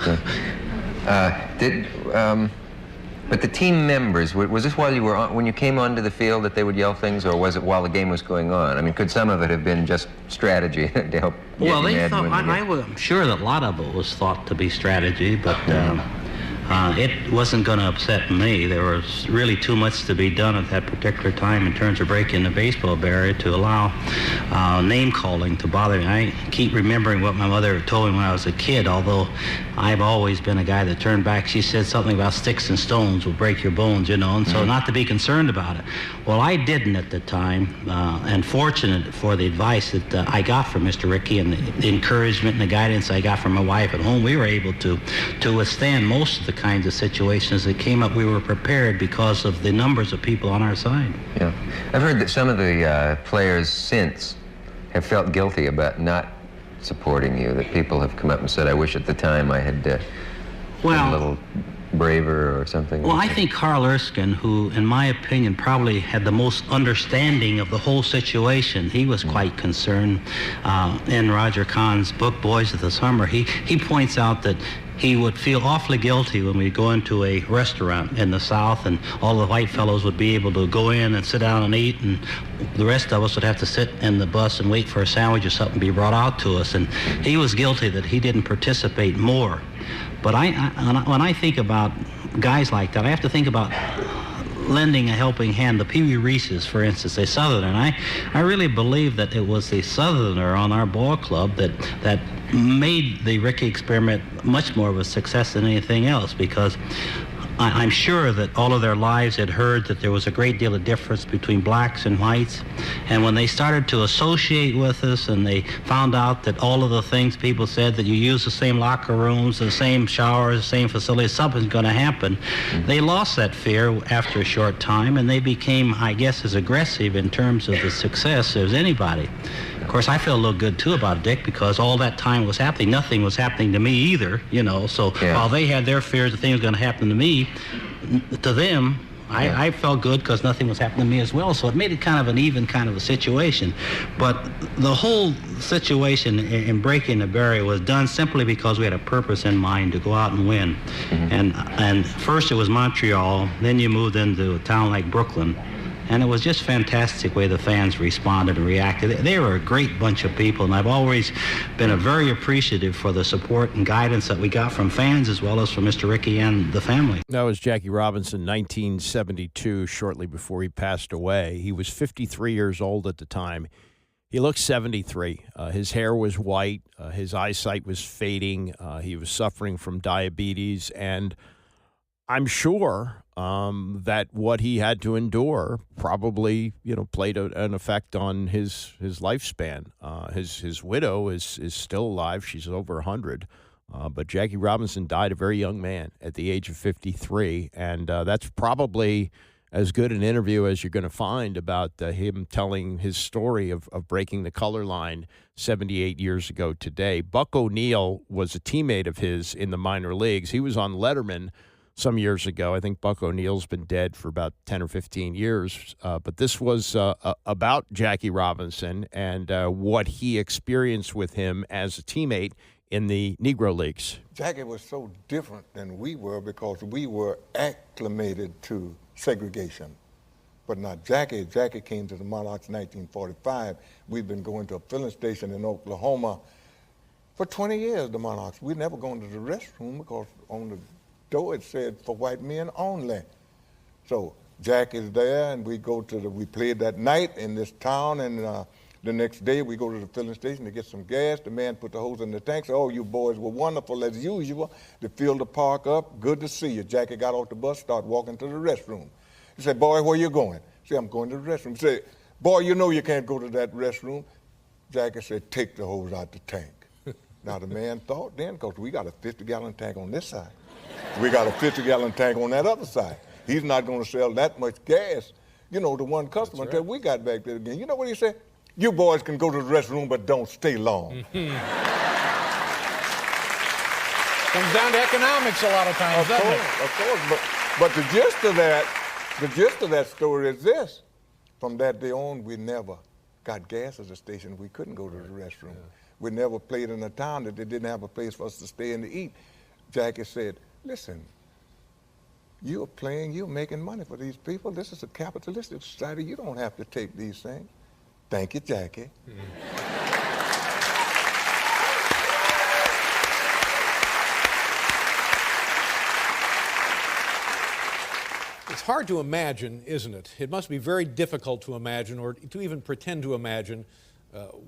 Speaker 10: But the team members, was this while you were on, when you came onto the field that they would yell things, or was it while the game was going on? I mean, could some of it have been just strategy to help?
Speaker 9: Well, they thought, I'm sure that a lot of it was thought to be strategy, but it wasn't going to upset me. There was really too much to be done at that particular time in terms of breaking the baseball barrier to allow name calling to bother me. I keep remembering what my mother told me when I was a kid, although I've always been a guy that turned back. She said something about sticks and stones will break your bones, you know, and so not to be concerned about it. Well, I didn't at the time, and fortunate for the advice that I got from Mr. Rickey and the encouragement and the guidance I got from my wife at home, we were able to withstand most of the kinds of situations that came up. We were prepared because of the numbers of people on our side.
Speaker 10: Yeah. I've heard that some of the players since have felt guilty about not supporting you, that people have come up and said, I wish at the time I had been a little braver or something.
Speaker 9: Well, I think Carl Erskine, who, in my opinion, probably had the most understanding of the whole situation, he was quite concerned. In Roger Kahn's book, Boys of the Summer, he points out that he would feel awfully guilty when we go into a restaurant in the South and all the white fellows would be able to go in and sit down and eat, and the rest of us would have to sit in the bus and wait for a sandwich or something to be brought out to us. And he was guilty that he didn't participate more. But when I think about guys like that, I have to think about lending a helping hand. The Pee Wee Reeses, for instance, a Southerner. And I really believe that it was the Southerner on our ball club that made the Rickey experiment much more of a success than anything else, because I'm sure that all of their lives had heard that there was a great deal of difference between blacks and whites. And when they started to associate with us and they found out that all of the things people said, that you use the same locker rooms, the same showers, the same facilities, something's going to happen, they lost that fear after a short time, and they became, I guess, as aggressive in terms of the success as anybody. Of course, I feel a little good, too, about Dick, because all that time was happening. Nothing was happening to me either, you know. So while they had their fears that things were going to happen to me, to them, I felt good because nothing was happening to me as well, so it made it kind of an even kind of a situation. But the whole situation in breaking the barrier was done simply because we had a purpose in mind to go out and win. And first it was Montreal, then you moved into a town like Brooklyn, and it was just fantastic way the fans responded and reacted. They were a great bunch of people, and I've always been very appreciative for the support and guidance that we got from fans as well as from Mr. Rickey and the family.
Speaker 4: That was Jackie Robinson, 1972, shortly before he passed away. He was 53 years old at the time. He looked 73. His hair was white. His eyesight was fading. He was suffering from diabetes, and I'm sure that what he had to endure probably, played an effect on his lifespan. His widow is still alive. She's over 100. But Jackie Robinson died a very young man at the age of 53, and that's probably as good an interview as you're going to find about him telling his story of breaking the color line 78 years ago today. Buck O'Neil was a teammate of his in the minor leagues. He was on Letterman some years ago. I think Buck O'Neill's been dead for about 10 or 15 years. But this was about Jackie Robinson and what he experienced with him as a teammate in the Negro Leagues.
Speaker 11: Jackie was so different than we were because we were acclimated to segregation. But not Jackie. Jackie came to the Monarchs in 1945. We'd been going to a filling station in Oklahoma for 20 years, the Monarchs. We'd never gone to the restroom because on the door it said for white men only. So Jack is there, and we played that night in this town, and the next day we go to the filling station to get some gas. The man put the hose in the tank, said, "Oh, you boys were wonderful as usual. They filled the park up. Good to see you." Jackie got off the bus, started walking to the restroom. He said, "Boy, where you going?" He said, "I'm going to the restroom." He said, "Boy, you know you can't go to that restroom." Jackie said, "Take the hose out the tank." Now the man thought then, because we got a 50-gallon tank on this side. We got a 50-gallon tank on that other side. He's not going to sell that much gas, to one customer until we got back there again. You know what he said? "You boys can go to the restroom, but don't stay long."
Speaker 12: Comes down to economics a lot of times, doesn't it?
Speaker 11: Of course. But the gist of that story is this. From that day on, we never got gas at the station. We couldn't go to the restroom. Yeah. We never played in a town that they didn't have a place for us to stay and to eat. Jackie said, "Listen, you're playing, you're making money for these people. This is a capitalistic society. You don't have to take these things." Thank you, Jackie.
Speaker 12: It's hard to imagine, isn't it? It must be very difficult to imagine, or to even pretend to imagine,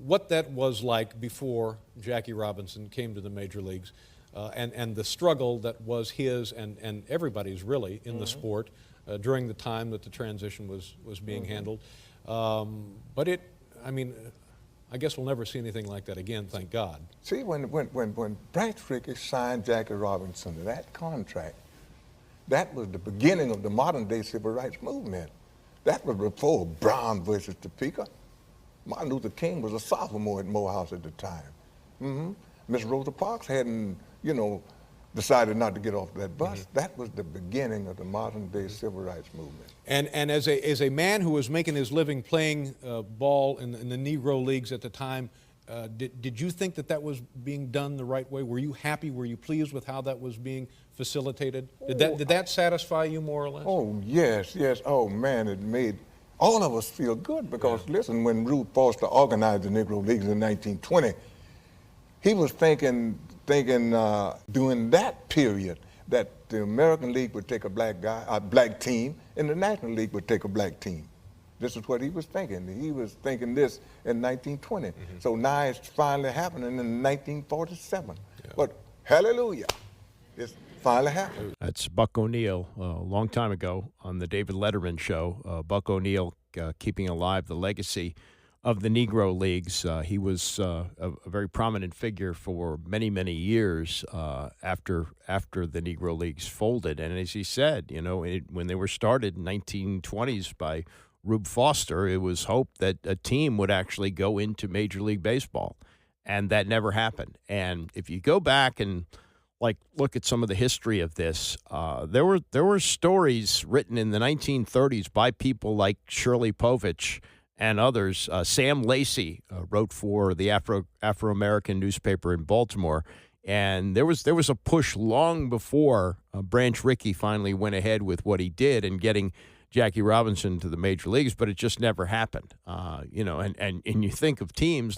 Speaker 12: what that was like before Jackie Robinson came to the major leagues, and the struggle that was his and everybody's really in the sport during the time that the transition was being handled. But I guess we'll never see anything like that again, thank God.
Speaker 11: See, when Branch Rickey signed Jackie Robinson to that contract, that was the beginning of the modern-day civil rights movement. That was before Brown versus Topeka. Martin Luther King was a sophomore at Morehouse at the time. Miss Rosa Parks hadn't, decided not to get off that bus. That was the beginning of the modern-day civil rights movement.
Speaker 12: And as a man who was making his living playing ball in the Negro Leagues at the time, did you think that was being done the right way? Were you happy? Were you pleased with how that was being facilitated? Did that satisfy you more or less?
Speaker 11: Oh, yes. Oh, man, it made all of us feel good because, listen, when Rube Foster organized the Negro Leagues in 1920, he was thinking during that period that the American League would take a black team, and the National League would take a black team. This is what he was thinking. He was thinking this in 1920. So now it's finally happening in 1947. Yeah. But hallelujah, it's finally happened.
Speaker 4: That's Buck O'Neil a long time ago on the David Letterman show. Buck O'Neil keeping alive the legacy of the Negro Leagues. He was a very prominent figure for many, many years after the Negro Leagues folded. And as he said, when they were started in 1920s by Rube Foster, it was hoped that a team would actually go into Major League Baseball, and that never happened. And if you go back and look at some of the history of this, there were stories written in the 1930s by people like Shirley Povich and others. Sam Lacey wrote for the Afro-American newspaper in Baltimore, and there was a push long before Branch Rickey finally went ahead with what he did in getting Jackie Robinson to the major leagues, but it just never happened. And you think of teams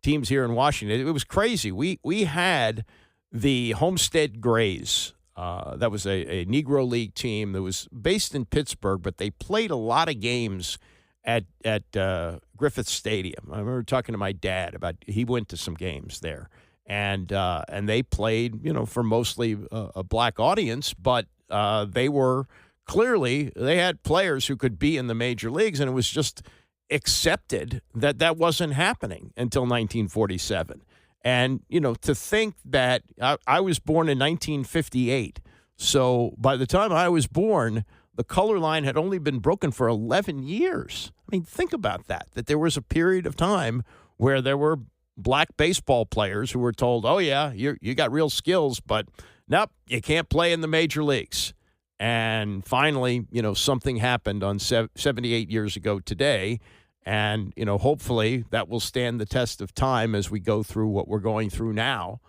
Speaker 4: here in Washington, it was crazy. We had the Homestead Grays. That was a Negro League team that was based in Pittsburgh, but they played a lot of games at Griffith Stadium. I remember talking to my dad about he went to some games there, and they played for mostly a black audience, but they had players who could be in the major leagues, and it was just accepted that wasn't happening until 1947. And, to think that I was born in 1958. So by the time I was born, the color line had only been broken for 11 years. I mean, think about that there was a period of time where there were black baseball players who were told, oh, yeah, you got real skills, but nope, you can't play in the major leagues. And finally, something happened on 78 years ago today. And, hopefully that will stand the test of time as we go through what we're going through now.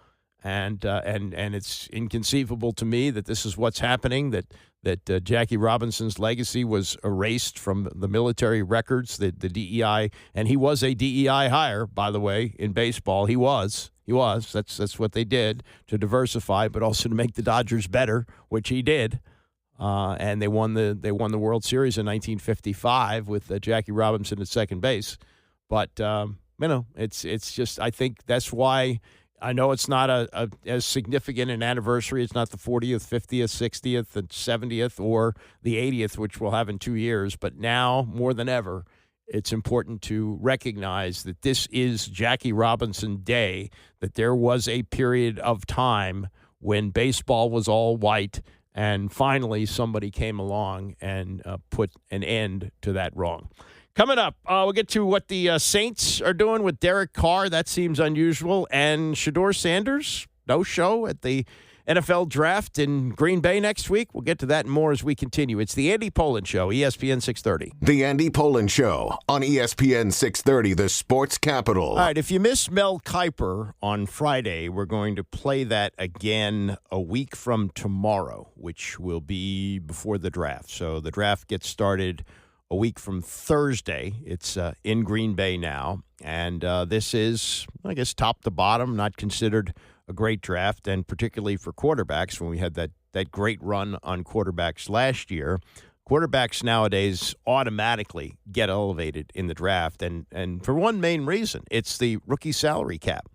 Speaker 4: And it's inconceivable to me that this is what's happening, that Jackie Robinson's legacy was erased from the military records, the DEI. And he was a DEI hire, by the way, in baseball. He was. That's what they did to diversify, but also to make the Dodgers better, which he did. And they won the World Series in 1955 with Jackie Robinson at second base. But it's just, I think that's why I know it's not as significant an anniversary. It's not the 40th, 50th, 60th, and 70th, or the 80th, which we'll have in 2 years. But now more than ever, it's important to recognize that this is Jackie Robinson Day. That there was a period of time when baseball was all white. And finally, somebody came along and put an end to that wrong. Coming up, we'll get to what the Saints are doing with Derek Carr. That seems unusual. And Shedeur Sanders, no show at the NFL Draft in Green Bay next week. We'll get to that and more as we continue. It's the Andy Pollin Show, ESPN 630.
Speaker 1: The Andy Pollin Show on ESPN 630, the sports capital.
Speaker 4: All right, if you missed Mel Kiper on Friday, we're going to play that again a week from tomorrow, which will be before the draft. So the draft gets started a week from Thursday. It's in Green Bay now. And this is, I guess, top to bottom, not considered a great draft, and particularly for quarterbacks, when we had that great run on quarterbacks last year. Quarterbacks nowadays automatically get elevated in the draft, and for one main reason, it's the rookie salary cap.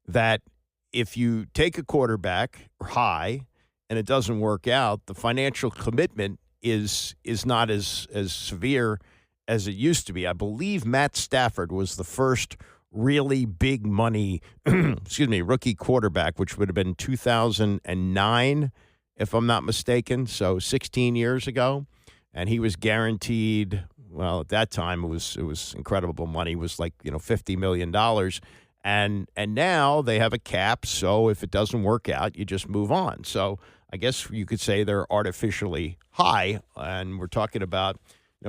Speaker 4: That if you take a quarterback high and it doesn't work out, the financial commitment is not as severe as it used to be. I believe Matt Stafford was the first really big money, rookie quarterback, which would have been 2009, if I'm not mistaken. So 16 years ago. And he was guaranteed, well, at that time it was incredible money. It was like, $50 million. And now they have a cap. So if it doesn't work out, you just move on. So I guess you could say they're artificially high. And we're talking about,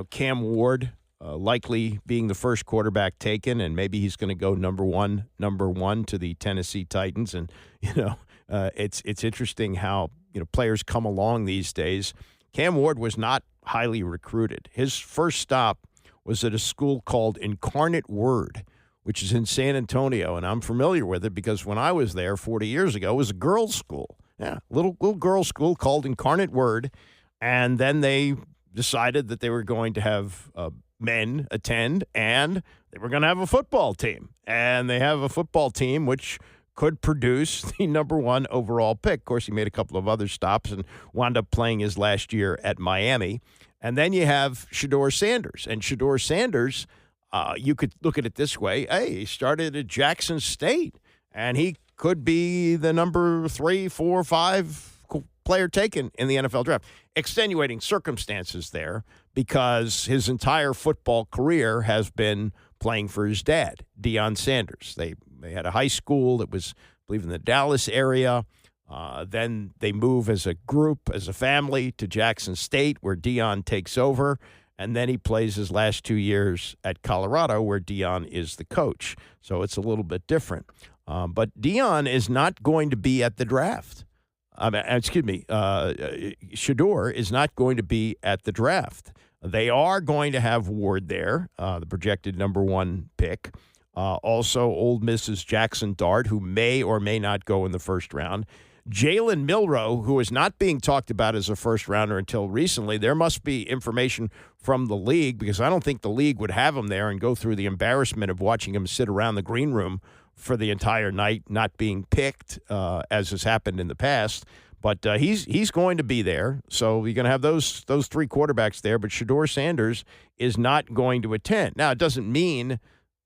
Speaker 4: Cam Ward, likely being the first quarterback taken, and maybe he's going to go number one to the Tennessee Titans. And it's interesting how players come along these days. Cam Ward was not highly recruited. His first stop was at a school called Incarnate Word, which is in San Antonio, and I'm familiar with it because when I was there 40 years ago, it was a girls' school. Yeah, little girls' school called Incarnate Word, and then they decided that they were going to have men attend, and they were going to have a football team. And they have a football team which could produce the number one overall pick. Of course, he made a couple of other stops and wound up playing his last year at Miami. And then you have Shedeur Sanders. And Shedeur Sanders, you could look at it this way. Hey, he started at Jackson State, and he could be the number 3, 4, 5 player taken in the NFL draft. Extenuating circumstances there because his entire football career has been playing for his dad, Deion Sanders. They had a high school that was, I believe, in the Dallas area. Then they move as a group, as a family, to Jackson State, where Deion takes over. And then he plays his last 2 years at Colorado, where Deion is the coach. So it's a little bit different. But Deion is not going to be at the draft. Shedeur is not going to be at the draft. They are going to have Ward there, the projected number 1 pick. Also, Ole Miss's Jackson Dart, who may or may not go in the first round. Jalen Milroe, who is not being talked about as a first-rounder until recently. There must be information from the league, because I don't think the league would have him there and go through the embarrassment of watching him sit around the green room for the entire night, not being picked, as has happened in the past. But he's going to be there, so you're going to have those 3 quarterbacks there. But Shedeur Sanders is not going to attend. Now, it doesn't mean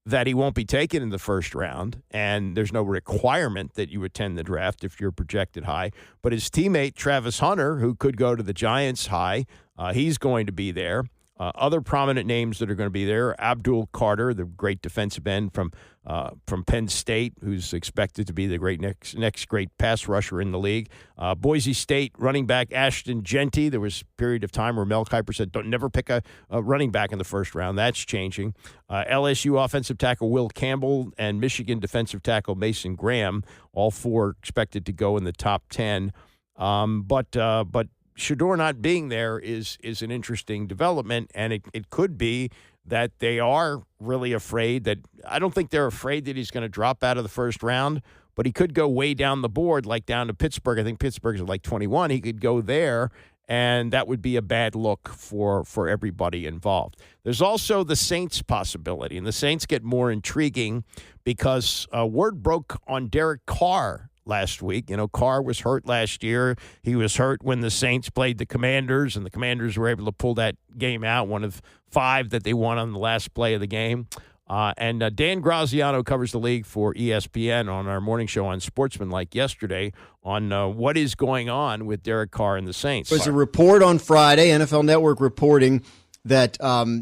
Speaker 4: that he won't be taken in the first round, and there's no requirement that you attend the draft if you're projected high. But his teammate, Travis Hunter, who could go to the Giants high, he's going to be there. Other prominent names that are going to be there: Abdul Carter, the great defensive end from Penn State, who's expected to be the next great pass rusher in the league. Boise State running back Ashton Jeanty. There was a period of time where Mel Kiper said, "Don't never pick a running back in the first round." That's changing. LSU offensive tackle Will Campbell and Michigan defensive tackle Mason Graham, all 4 expected to go in the top 10. But Shedeur not being there is an interesting development, and it could be that they are really afraid that – I don't think they're afraid that he's going to drop out of the first round, but he could go way down the board, like down to Pittsburgh. I think Pittsburgh's at like 21. He could go there, and that would be a bad look for everybody involved. There's also the Saints possibility, and the Saints get more intriguing because word broke on Derek Carr last week. You know, Carr was hurt last year. He was hurt when the Saints played the Commanders, and the Commanders were able to pull that game out, one of 5 that they won on the last play of the game. And Dan Graziano covers the league for ESPN on our morning show on Sportsmanlike yesterday on what is going on with Derek Carr and the Saints.
Speaker 13: There's a report on Friday, NFL Network reporting that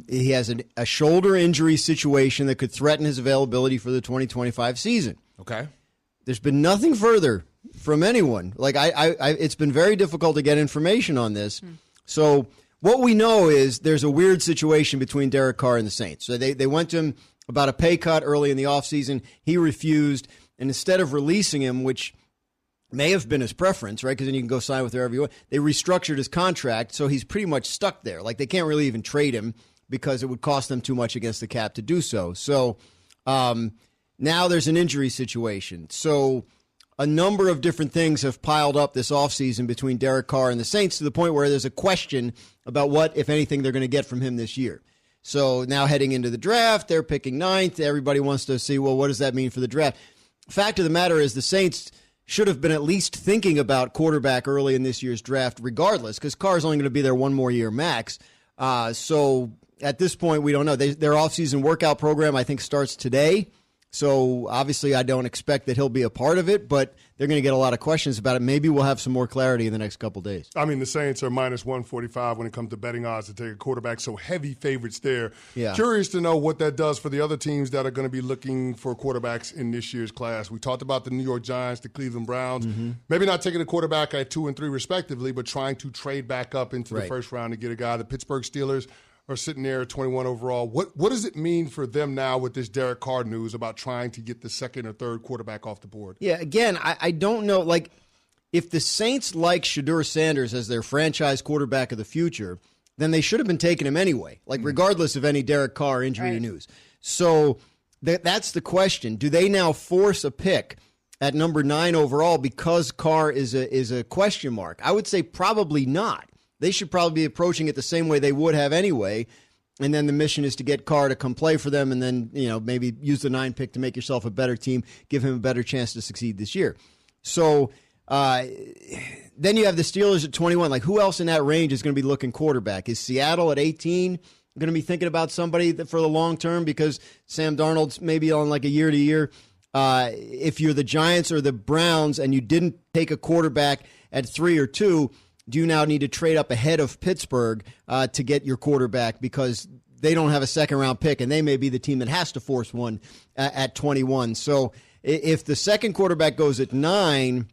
Speaker 13: he has a shoulder injury situation that could threaten his availability for the 2025 season.
Speaker 14: Okay.
Speaker 13: There's been nothing further from anyone. Like it's been very difficult to get information on this. So what we know is there's a weird situation between Derek Carr and the Saints. So they went to him about a pay cut early in the offseason. He refused, and instead of releasing him, which may have been his preference, right, because then you can go sign with whoever you want, they restructured his contract, so he's pretty much stuck there. Like, they can't really even trade him because it would cost them too much against the cap to do so. So now there's an injury situation. So a number of different things have piled up this offseason between Derek Carr and the Saints to the point where there's a question about what, if anything, they're going to get from him this year. So now heading into the draft, they're picking 9th. Everybody wants to see, well, what does that mean for the draft? Fact of the matter is the Saints should have been at least thinking about quarterback early in this year's draft regardless, because Carr's only going to be there one more year max. So at this point, we don't know. Their offseason workout program, I think, starts today. So obviously I don't expect that he'll be a part of it, but they're going to get a lot of questions about it. Maybe we'll have some more clarity in the next couple days.
Speaker 15: I mean, the Saints are minus 145 when it comes to betting odds to take a quarterback, so heavy favorites there.
Speaker 13: Yeah.
Speaker 15: Curious to know what that does for the other teams that are going to be looking for quarterbacks in this year's class. We talked about the New York Giants, the Cleveland Browns, maybe not taking a quarterback at 2 and 3 respectively, but trying to trade back up into the first round to get a guy. The Pittsburgh Steelers are sitting there at 21 overall. What does it mean for them now with this Derek Carr news about trying to get the second or third quarterback off the board?
Speaker 13: Yeah, again, I don't know. Like, if the Saints like Shedeur Sanders as their franchise quarterback of the future, then they should have been taking him anyway, like regardless of any Derek Carr injury news. So that's the question. Do they now force a pick at number 9 overall because Carr is a question mark? I would say probably not. They should probably be approaching it the same way they would have anyway. And then the mission is to get Carr to come play for them and then, maybe use the 9 pick to make yourself a better team, give him a better chance to succeed this year. So then you have the Steelers at 21. Like, who else in that range is going to be looking quarterback? Is Seattle at 18 going to be thinking about somebody for the long term because Sam Darnold's maybe on like a year-to-year? If you're the Giants or the Browns and you didn't take a quarterback at 3 or 2, do you now need to trade up ahead of Pittsburgh to get your quarterback because they don't have a second-round pick, and they may be the team that has to force one at 21. So if the second quarterback goes at 9,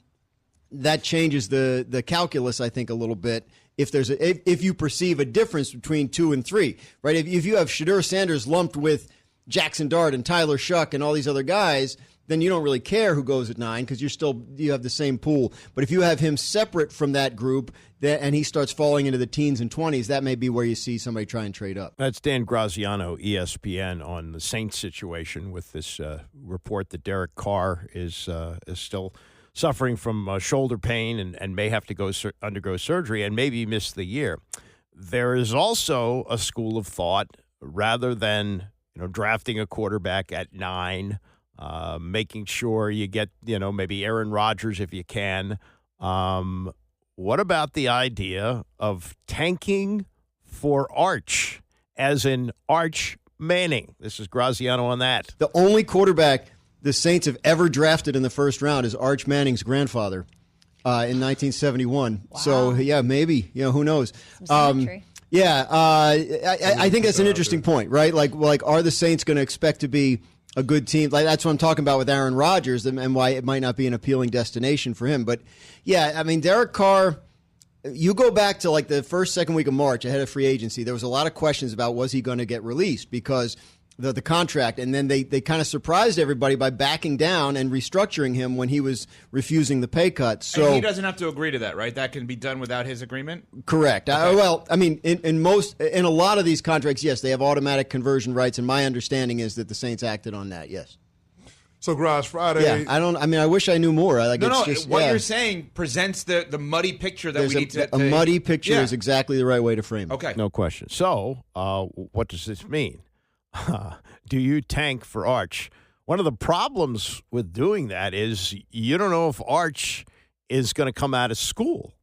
Speaker 13: that changes the calculus, I think, a little bit. If you perceive a difference between 2 and 3, right? If you have Shedeur Sanders lumped with Jackson Dart and Tyler Shuck and all these other guys, then you don't really care who goes at 9 because you have the same pool. But if you have him separate from that group and he starts falling into the teens and 20s, that may be where you see somebody try and trade up.
Speaker 4: That's Dan Graziano, ESPN, on the Saints situation with this report that Derek Carr is still suffering from shoulder pain and may have to undergo surgery and maybe miss the year. There is also a school of thought, rather than drafting a quarterback at 9, making sure you get, maybe Aaron Rodgers if you can. What about the idea of tanking for Arch, as in Arch Manning? This is Graziano on that.
Speaker 13: The only quarterback the Saints have ever drafted in the first round is Arch Manning's grandfather in 1971. Wow. So, yeah, maybe. Who knows? I think that's an interesting point, right? Like, are the Saints going to expect to be a good team? Like, that's what I'm talking about with Aaron Rodgers and why it might not be an appealing destination for him. But, yeah, I mean, Derek Carr, you go back to like the second week of March ahead of free agency, there was a lot of questions about was he going to get released because the contract, and then they kind of surprised everybody by backing down and restructuring him when he was refusing the pay cut. So
Speaker 14: and he doesn't have to agree to that, right? That can be done without his agreement?
Speaker 13: Correct.
Speaker 14: Okay.
Speaker 13: In a lot of these contracts, yes, they have automatic conversion rights, and my understanding is that the Saints acted on that, yes.
Speaker 15: So, Graz, Friday.
Speaker 13: Yeah, I wish I knew more.
Speaker 14: You're saying presents the muddy picture that we need to.
Speaker 13: A muddy picture is exactly the right way to frame it.
Speaker 14: Okay.
Speaker 4: No question. So, what does this mean? Do you tank for Arch? One of the problems with doing that is you don't know if Arch is going to come out of school.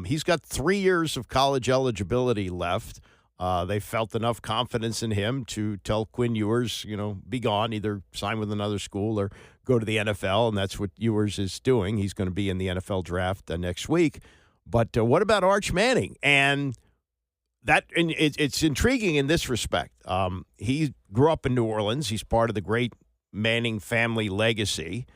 Speaker 4: He's got 3 years of college eligibility left. They felt enough confidence in him to tell Quinn Ewers, be gone, either sign with another school or go to the NFL, and that's what Ewers is doing. He's going to be in the NFL draft next week. But what about Arch Manning? And it's intriguing in this respect. He grew up in New Orleans. He's part of the great Manning family legacy.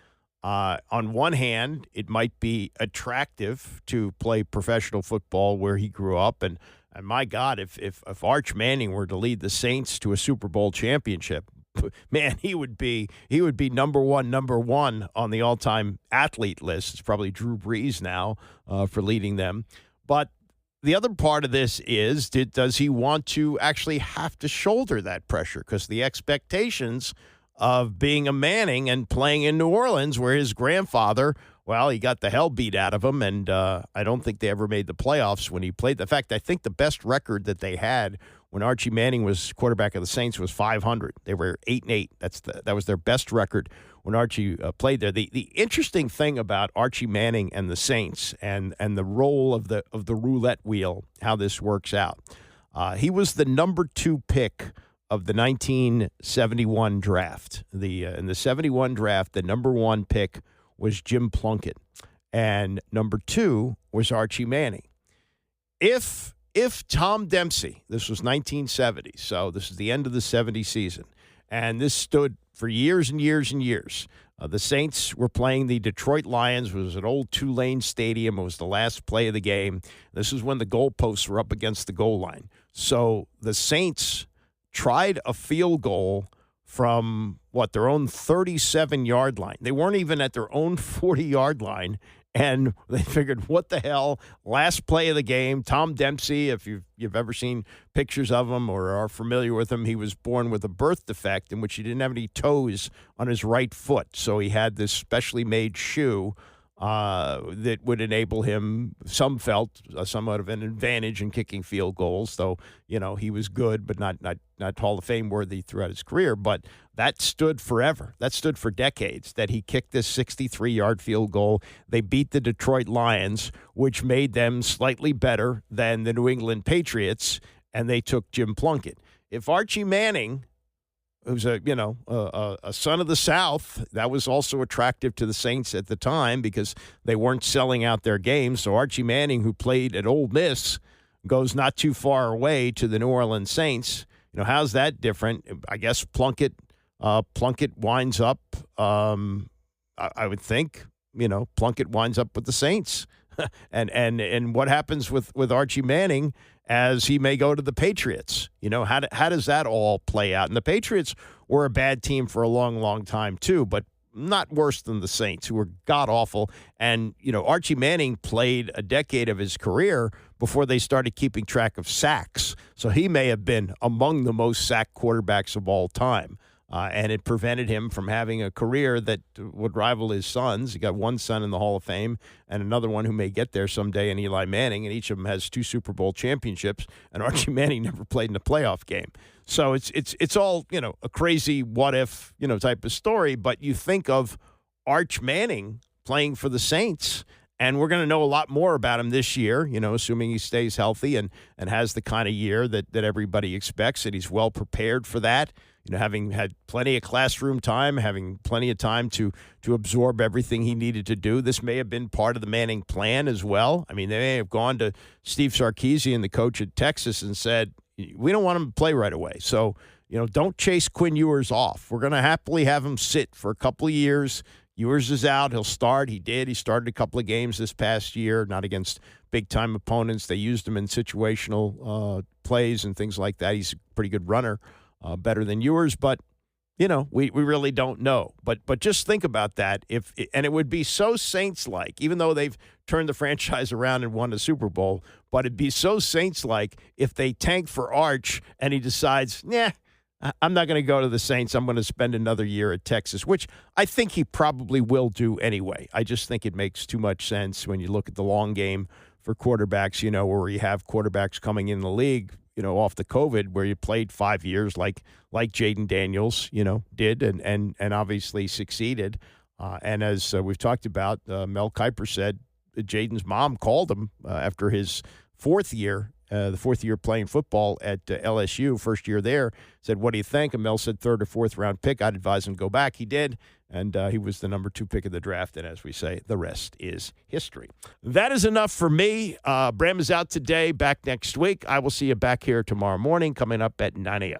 Speaker 4: On one hand, it might be attractive to play professional football where he grew up. And my God, if Arch Manning were to lead the Saints to a Super Bowl championship, man, he would be number one on the all-time athlete list. It's probably Drew Brees now for leading them. But the other part of this is, does he want to actually have to shoulder that pressure? Because the expectations of being a Manning and playing in New Orleans, where his grandfather, well, he got the hell beat out of him, and I don't think they ever made the playoffs when he played. In fact, I think the best record that they had when Archie Manning was quarterback of the Saints was 500. They were 8-8. That was their best record when Archie played there. The interesting thing about Archie Manning and the Saints and the role of the roulette wheel, how this works out. He was the number 2 pick of the 1971 draft. In the 71 draft, the number 1 pick was Jim Plunkett, and number 2 was Archie Manning. If Tom Dempsey, this was 1970, so this is the end of the 70 season, and this stood for years and years and years. The Saints were playing the Detroit Lions. It was an old Tulane stadium. It was the last play of the game. This is when the goalposts were up against the goal line. So the Saints tried a field goal from, their own 37-yard line. They weren't even at their own 40-yard line, and they figured, what the hell, last play of the game. Tom Dempsey, if you've ever seen pictures of him or are familiar with him, he was born with a birth defect in which he didn't have any toes on his right foot, so he had this specially made shoe that would enable him, some felt, somewhat of an advantage in kicking field goals, though, he was good, but not Hall of Fame worthy throughout his career. But that stood forever. That stood for decades, that he kicked this 63-yard field goal. They beat the Detroit Lions, which made them slightly better than the New England Patriots, and they took Jim Plunkett. If Archie Manning, who's a son of the South, that was also attractive to the Saints at the time because they weren't selling out their games. So Archie Manning, who played at Ole Miss, goes not too far away to the New Orleans Saints. How's that different? I guess Plunkett winds up, I would think, Plunkett winds up with the Saints. and what happens with Archie Manning as he may go to the Patriots? How does that all play out? And the Patriots were a bad team for a long, long time too, but not worse than the Saints, who were god-awful. And, Archie Manning played a decade of his career before they started keeping track of sacks. So he may have been among the most sacked quarterbacks of all time. And it prevented him from having a career that would rival his sons. He got one son in the Hall of Fame and another one who may get there someday in Eli Manning, and each of them has 2 Super Bowl championships, and Archie Manning never played in a playoff game. So it's all, a crazy what-if, type of story, but you think of Arch Manning playing for the Saints, and we're going to know a lot more about him this year, assuming he stays healthy and has the kind of year that everybody expects, and he's well prepared for that. Having had plenty of classroom time, having plenty of time to absorb everything he needed to do. This may have been part of the Manning plan as well. I mean, they may have gone to Steve Sarkisian, the coach at Texas, and said, we don't want him to play right away. So, don't chase Quinn Ewers off. We're going to happily have him sit for a couple of years. Ewers is out. He'll start. He did. He started a couple of games this past year, not against big-time opponents. They used him in situational plays and things like that. He's a pretty good runner. Better than Ewers, but we really don't know. But just think about that. And it would be so Saints-like, even though they've turned the franchise around and won a Super Bowl. But it'd be so Saints-like if they tank for Arch and he decides, I'm not going to go to the Saints. I'm going to spend another year at Texas, which I think he probably will do anyway. I just think it makes too much sense when you look at the long game for quarterbacks. Where you have quarterbacks coming in the league, off the COVID, where you played 5 years like Jayden Daniels, did and obviously succeeded. And as we've talked about, Mel Kiper said Jayden's mom called him after his fourth year playing football at LSU, first year there, said, what do you think? And Mel said 3rd or 4th round pick. I'd advise him to go back. He did. And he was the number 2 pick of the draft. And as we say, the rest is history. That is enough for me. Bram is out today, back next week. I will see you back here tomorrow morning, coming up at 9 a.m.